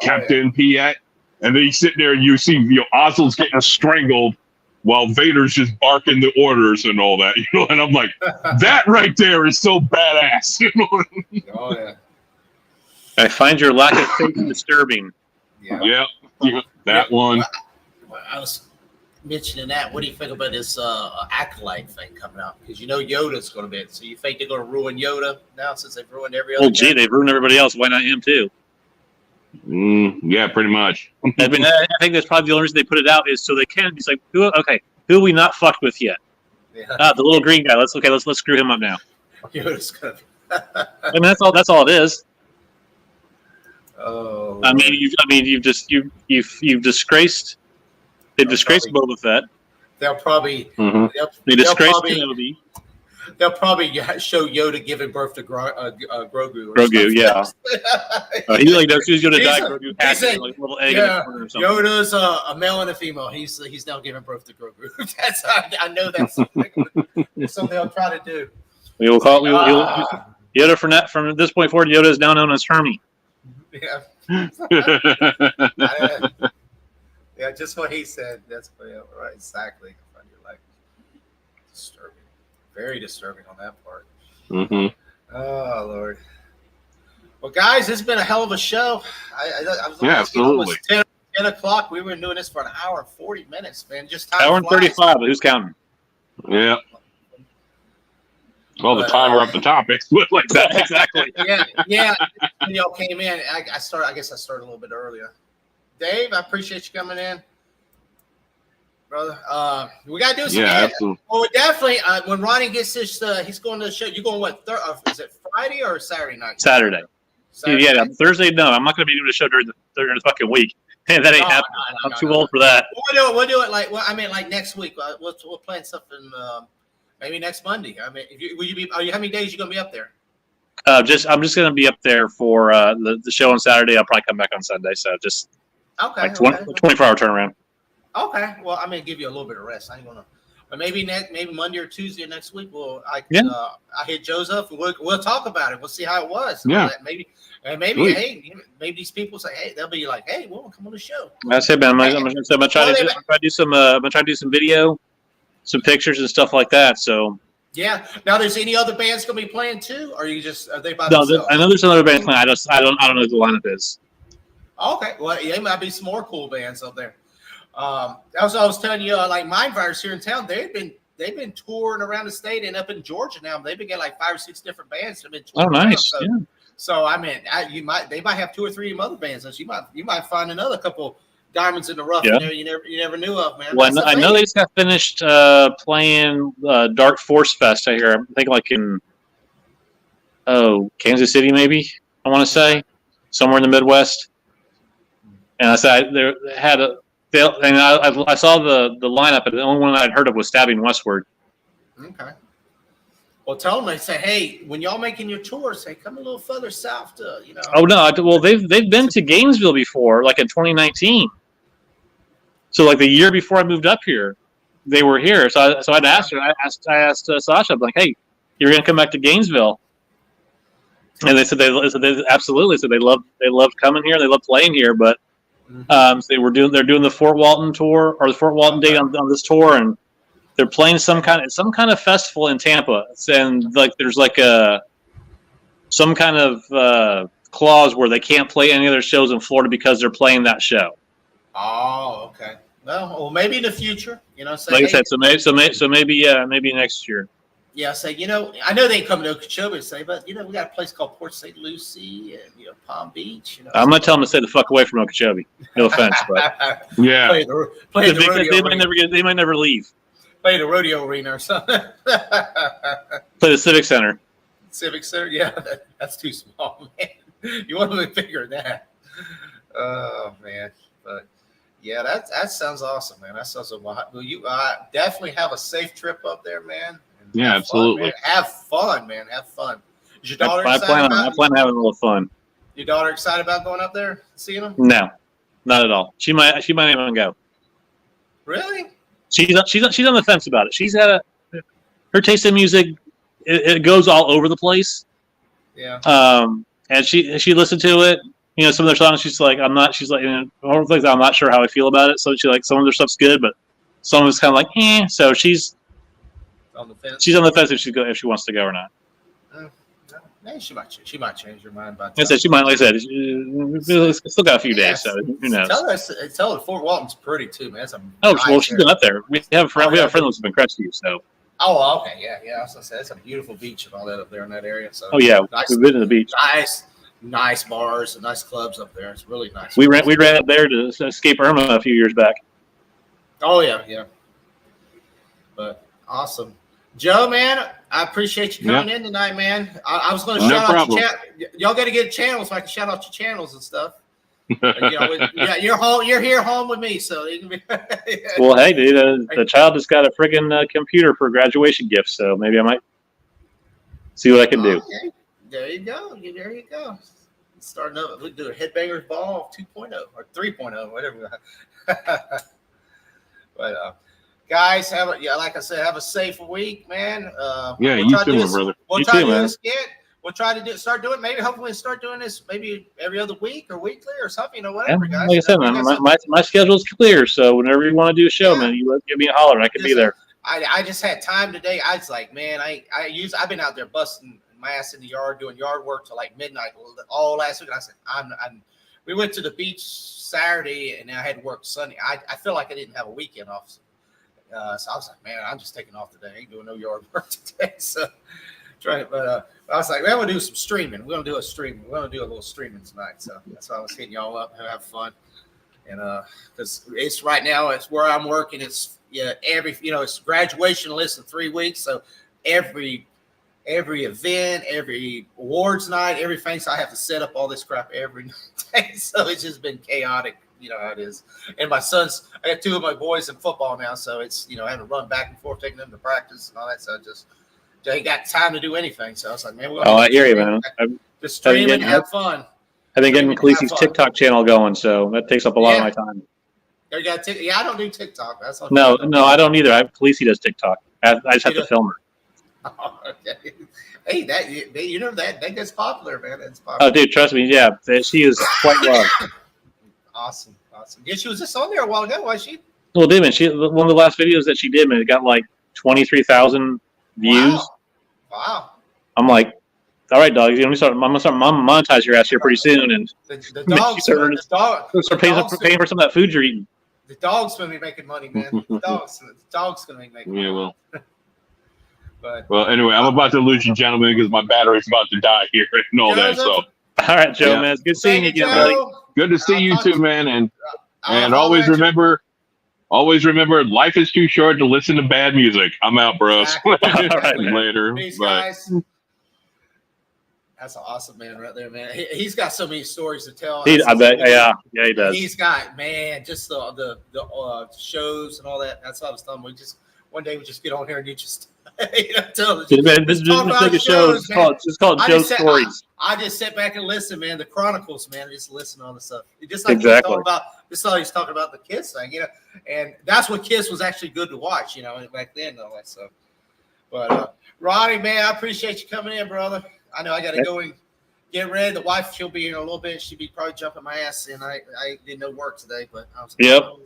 Captain Piet. And then he's sitting there and you see, Ozzel's getting strangled while Vader's just barking the orders and all that, and I'm like, that right there is so badass. Oh, yeah. I find your lack of faith disturbing. Yeah, that one. I was mentioning that. What do you think about this Acolyte thing coming out? Because Yoda's going to be it. So you think they're going to ruin Yoda now since they've ruined every other? Well, gee, they've ruined everybody else. Why not him too? Yeah, pretty much. I mean, I think that's probably the only reason they put it out is so they can be like, who have we not fucked with yet? Yeah. The little green guy. Let's screw him up now. Yoda's going to be. I mean, that's all it is. Oh. I mean, you've disgraced. They disgraced Boba Fett. They'll probably. They disgraced Kenobi. They'll probably show Yoda giving birth to Grogu. Or Grogu, yeah. He like knows who's going to He's die. a- Grogu he's hatches a- like a little egg in the Yeah, corner or something. Yoda's a male and a female. He's now giving birth to Grogu. I know that's something they'll try to do. We will call Ah, Yoda from this point forward. Yoda is now known as Hermie. yeah, yeah, just what he said. That's right, exactly. I find it like disturbing, very disturbing on that part. Mhm. Oh Lord. Well, guys, it's been a hell of a show. I was Yeah, looking, almost absolutely. 10 o'clock. We were doing this for an hour and 40 minutes, man. Just time Hour and flies. 35. But who's counting? Yeah. Well, the But, timer up the top. It's like that. Exactly. Yeah. When y'all came in, I guess I started a little bit earlier. Dave, I appreciate you coming in, brother. We gotta do some. Yeah, edit. absolutely. Well, we definitely. When Ronnie gets this, he's going to the show. You going what? Is it Friday or Saturday night? Saturday. Saturday Yeah, night? Thursday. No, I'm not going to be doing a show during the fucking week. That ain't No, happening. no, I'm too old for that. We'll do it like. Well, I mean, like next week. We'll plan something. Maybe next Monday. I mean, will you be? How many days you gonna be up there? I'm just going to be up there for the show on Saturday. I'll probably come back on Sunday. So just Okay. like 24-hour turnaround. Okay. Well, I'm gonna give you a little bit of rest. I ain't gonna. But maybe Monday or Tuesday of next week. I hit Joe's up and we'll talk about it. We'll see how it was. Yeah. Maybe Sweet. hey, maybe these people say, hey, they'll be like, hey, we'll come on the show. I said, man, I'm going to try to do some video, some pictures and stuff like that. So Yeah. Now, there's any other bands gonna be playing too, or are they by no, themselves? I know there's another band playing. I don't know who the lineup is. Okay. Well, there might be some more cool bands up there. That's what I was telling you. Like Mindvirus here in town, they've been touring around the state and up in Georgia now. They've been getting like 5 or 6 different bands that have been Oh, touring. nice. Around. Yeah. So I mean, they might have 2 or 3 other bands. So you might find another couple diamonds in the rough. Yeah. You never knew of, man. Well, That's I know amazing. they just got finished playing Dark Force Fest. I hear. I think like in Kansas City, maybe. I want to say somewhere in the Midwest. And I said they had a. And I saw the lineup, and the only one I'd heard of was Stabbing Westward. Okay. Well, tell them. They say, hey, when y'all making your tours, say come a little further south to Oh no! Well, they've been to Gainesville before, like in 2019. So like the year before I moved up here, they were here. So I'd asked her. I asked Sasha. I'm like, hey, you're gonna come back to Gainesville? And they said they absolutely. So they loved coming here. They loved playing here. But so they're doing the Fort Walton tour or the Fort Walton date on this tour, and they're playing some kind of festival in Tampa. And like there's like some kind of clause where they can't play any other shows in Florida because they're playing that show. Oh, okay. Well, maybe in the future, say, Like I hey, said, so maybe next year. yeah, say, I know they ain't coming to Okeechobee, say, but, we got a place called Port St. Lucie and, Palm Beach. I'm gonna tell them to stay the fuck away from Okeechobee. No offense, but Yeah. play the rodeo they might arena. they might never leave. Play the rodeo arena or something. Play the Civic Center. Civic Center, yeah, that's too small, man. You want to be bigger than that. Oh, man. But, yeah, that sounds awesome, man. That sounds well. You definitely have a safe trip up there, man. And Yeah, have absolutely. Fun, man. Have fun, man. Have fun. Is your daughter I excited plan about on having a little fun. Your daughter excited about going up there, seeing them? No, not at all. She might even go. Really? She's on the fence about it. She's had her taste in music. It goes all over the place. Yeah. And she listened to it. Some of their songs. She's like, I'm not sure how I feel about it. So she like some of their stuff's good, but some of it's kind of like, eh. So she's On the fence. on the fence if she wants to go or not. Maybe she might change her mind about I said she might. Like I said, she's still got a few days, so who knows? Tell her Fort Walton's pretty too, man. It's a Oh, well, nice she's area. been up there. We have a friend that lives in Crestview, so. Oh, okay, yeah. I was gonna say it's a beautiful beach and all that up there in that area. So Oh yeah, nice, we've been to the beach. nice bars and nice clubs up there. It's really nice. We ran up there to escape Irma a few years back. Oh yeah. But awesome, Joe, man. I appreciate you coming in tonight, man. I was going to No shout out problem. your y'all got to get channels so I can shout out your channels and stuff. You're home. You're here home with me, so you can be. Well, hey, dude, the child just got a friggin' computer for a graduation gift, so maybe I might See what I can do. Okay. There you go. There you go. Starting up, we do a Headbangers Ball 2.0 or 3.0, whatever. But guys, like I said, have a safe week, man. Yeah, you too, my brother. We'll You try too, to do man. this again. We'll try to start doing maybe hopefully start doing this maybe every other week or weekly or something, Yeah, whatever, guys. like I said, man, my schedule's clear, so whenever you want to do a show, man, you give me a holler. I can be there. I just had time today. I was like, man, I've been out there busting my ass in the yard doing yard work till like midnight all last week. And I said, we went to the beach Saturday and I had work Sunday. I feel like I didn't have a weekend off. So I was like, man, I'm just taking off today. I ain't doing no yard work today. So but I was like, man, we're gonna do some streaming. We're gonna do a little streaming tonight. So that's why I was hitting y'all up and have fun. And because it's right now, it's where I'm working. It's it's graduation list in 3 weeks. So every event, every awards night, everything. So I have to set up all this crap every day. So it's just been chaotic. You know how it is. And I got 2 of my boys in football now. So it's, having to run back and forth, taking them to practice and all that. So I ain't got time to do anything. So I was like, man, I hear you, man. Just stream and have fun. I've been getting Khaleesi's TikTok channel going, so that takes up a lot of my time. You got I don't do TikTok. That's all. No, I don't either. Khaleesi does TikTok. I just have to film her. Oh, okay. Hey, that gets popular, man. It's popular. Oh, dude, trust me. Yeah, she is quite loved. Awesome. Yeah, she was just on there a while ago, was she? Well, dude, man, one of the last videos that she did, man, it got like 23,000 views. Wow. I'm like, all right, dog. I'm gonna start monetize your ass here pretty soon, and the dogs start paying for some of that food you're eating. The dog's gonna be making money, man. The dog's gonna be making money. Yeah, well. But well, anyway, I'm about to lose you, gentlemen, because my battery's about to die here and all that. So, all right, Joe, man, it's good seeing you again, buddy. Good to see you too, man. And always remember, life is too short to listen to bad music. I'm out, bros. Exactly. All right, man. Later. Peace, Bye. guys. That's an awesome man right there, man. He's got so many stories to tell. I bet. Yeah, he does. He's got, man, just the shows and all that. That's what I was telling him. One day we just get on here and you just tell us. This is like a show. It's called Joe Stories. I just sit back and listen, man. The Chronicles, man. Just listen to all the stuff. Just like exactly. He's talking about the Kiss thing, and that's what Kiss was actually good to watch, back then and all that stuff. But Ronnie, man, I appreciate you coming in, brother. I know I got to go and get ready. The wife, she'll be here in a little bit. She'll be probably jumping my ass in. I did no work today, but I was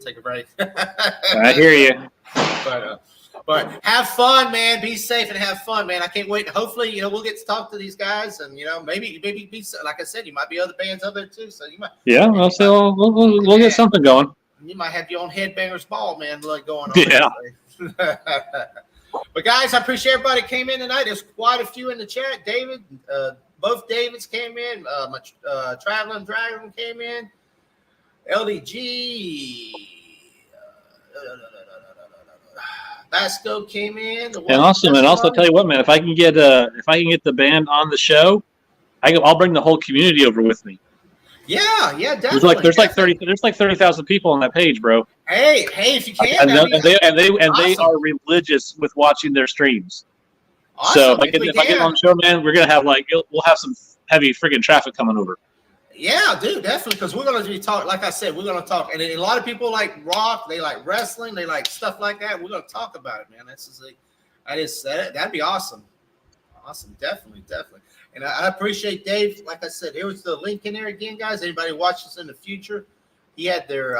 take a break. I hear you. But have fun, man. Be safe and have fun, man. I can't wait. Hopefully, we'll get to talk to these guys, and maybe be like I said, you might be other bands up there too. So you might. Yeah, I'll say we'll get something going. You might have your own Headbangers Ball, man, going on. Yeah. But guys, I appreciate everybody came in tonight. There's quite a few in the chat. David, both Davids came in. My Traveling Dragon came in. LDG. Basco came in. And also tell you what, man, if I can get the band on the show, I'll bring the whole community over with me. Yeah, definitely. There's like 30,000 people on that page, bro. Hey, if you can, and they are religious with watching their streams. Awesome. So if I get on the show, man, we're gonna have we'll have some heavy freaking traffic coming over. Yeah, dude, definitely, because we're gonna be talking. Like I said, we're gonna talk, and a lot of people like rock, they like wrestling, they like stuff like that. We're gonna talk about it, man. That'd be awesome. Awesome, definitely. And I appreciate Dave. Like I said, here was the link in there again, guys. Anybody watch this in the future? He had their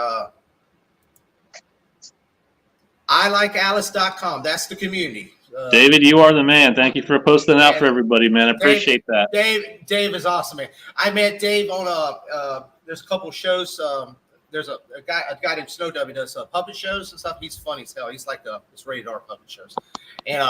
ilikealice.com. That's the community. David, you are the man. Thank you for posting out for everybody, man. I appreciate that. Dave is awesome, man. I met Dave on there's a couple shows. There's a guy named Snow W does puppet shows and stuff. He's funny as hell. He's like it's rated R puppet shows, and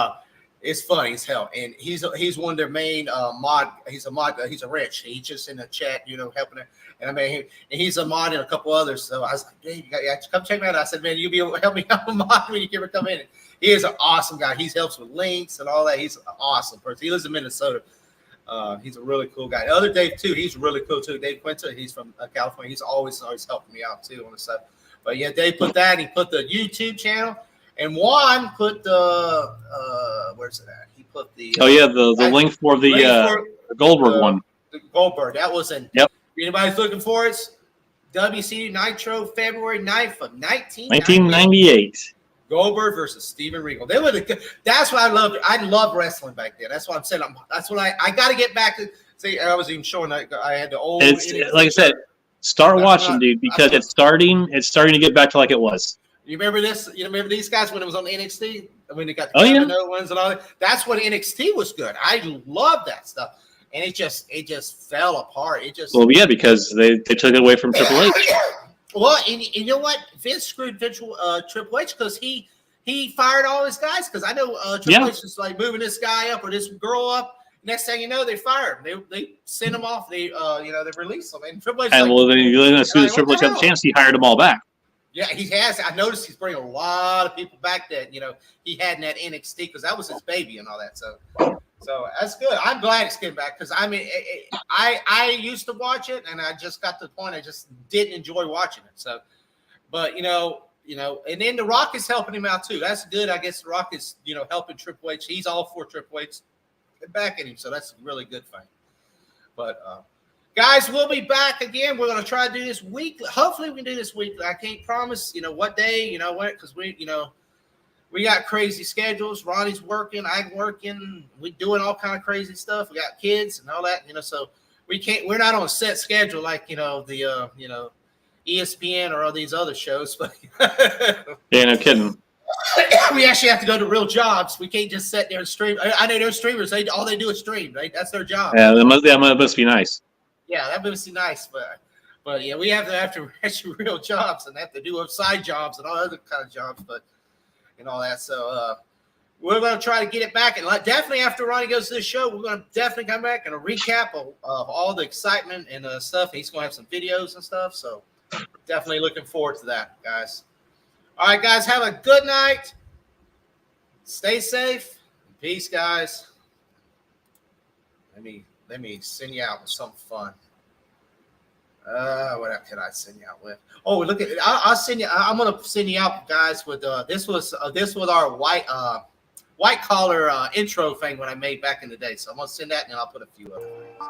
it's funny as hell. And he's one of their main mod. He's a mod. He's a Rich. He's just in the chat, helping her. And I mean, he's a mod and a couple others. So I was like, Dave, you got to come check me out. I said, man, you'll be able to help me out with mod when you ever come in. He is an awesome guy. He helps with links and all that. He's an awesome person. He lives in Minnesota. He's a really cool guy. The other Dave too. He's really cool too. Dave Quinta. He's from California. He's always helping me out too on the stuff. But yeah, Dave put that. And he put the YouTube channel, and Juan put the where's it at? He put of the. Oh yeah, the link for the Goldberg one. The Goldberg. That was in. Yep. Anybody's looking for it? WCW Nitro, February 9th of 1998. Goldberg versus Steven Regal. They were the. That's what I loved. I loved wrestling back then. That's what I'm saying. That's what I got to get back to. See, I was even showing that I had the old. It's like I said, start watching, dude, because it's starting to get back to like it was. You remember this? You remember these guys when it was on NXT? I mean, they got the Oh, yeah. ones and all that. That's when NXT was good. I love that stuff, and it just fell apart. It just Well, yeah, because they took it away from Triple H. Well, and you know what? Vince screwed Triple H because he fired all his guys. Because I know Triple H is like moving this guy up or this girl up. Next thing you know, they fire him. They send him off. They they release him. And Triple H. And well, then as soon as Triple H got the chance, he hired them all back. Yeah, he has. I noticed he's bringing a lot of people back that he had in that NXT because that was his baby and all that. So that's good. I'm glad it's getting back because I mean, I used to watch it and I just got to the point I just didn't enjoy watching it. So, but and then The Rock is helping him out too. That's good. I guess The Rock is helping Triple H. He's all for Triple H backing him, so that's a really good thing. But guys, we'll be back again. We're going to try to do this weekly. Hopefully, we can do this weekly. I can't promise, what day, when, because we got crazy schedules. Ronnie's working, I'm working. We're doing all kind of crazy stuff. We got kids and all that, so we're not on a set schedule like, the ESPN or all these other shows. But Yeah, no kidding. we actually have to go to real jobs. We can't just sit there and stream. I know there's streamers. All they do is stream, right? That's their job. Yeah, that must be nice. Yeah, that must be nice, but yeah, we have to actually real jobs and have to do side jobs and all other kind of jobs, and all that. So we're going to try to get it back, and definitely after Ronnie goes to the show, we're going to definitely come back and a recap of all the excitement and stuff. He's going to have some videos and stuff, so definitely looking forward to that, guys. All right, guys, have a good night. Stay safe. Peace, guys. Let me send you out with something fun. What can I send you out with? Oh, look at it. I'll send you. I'm gonna send you out, guys. With this was our white collar intro thing when I made back in the day. So I'm gonna send that, and then I'll put a few other things.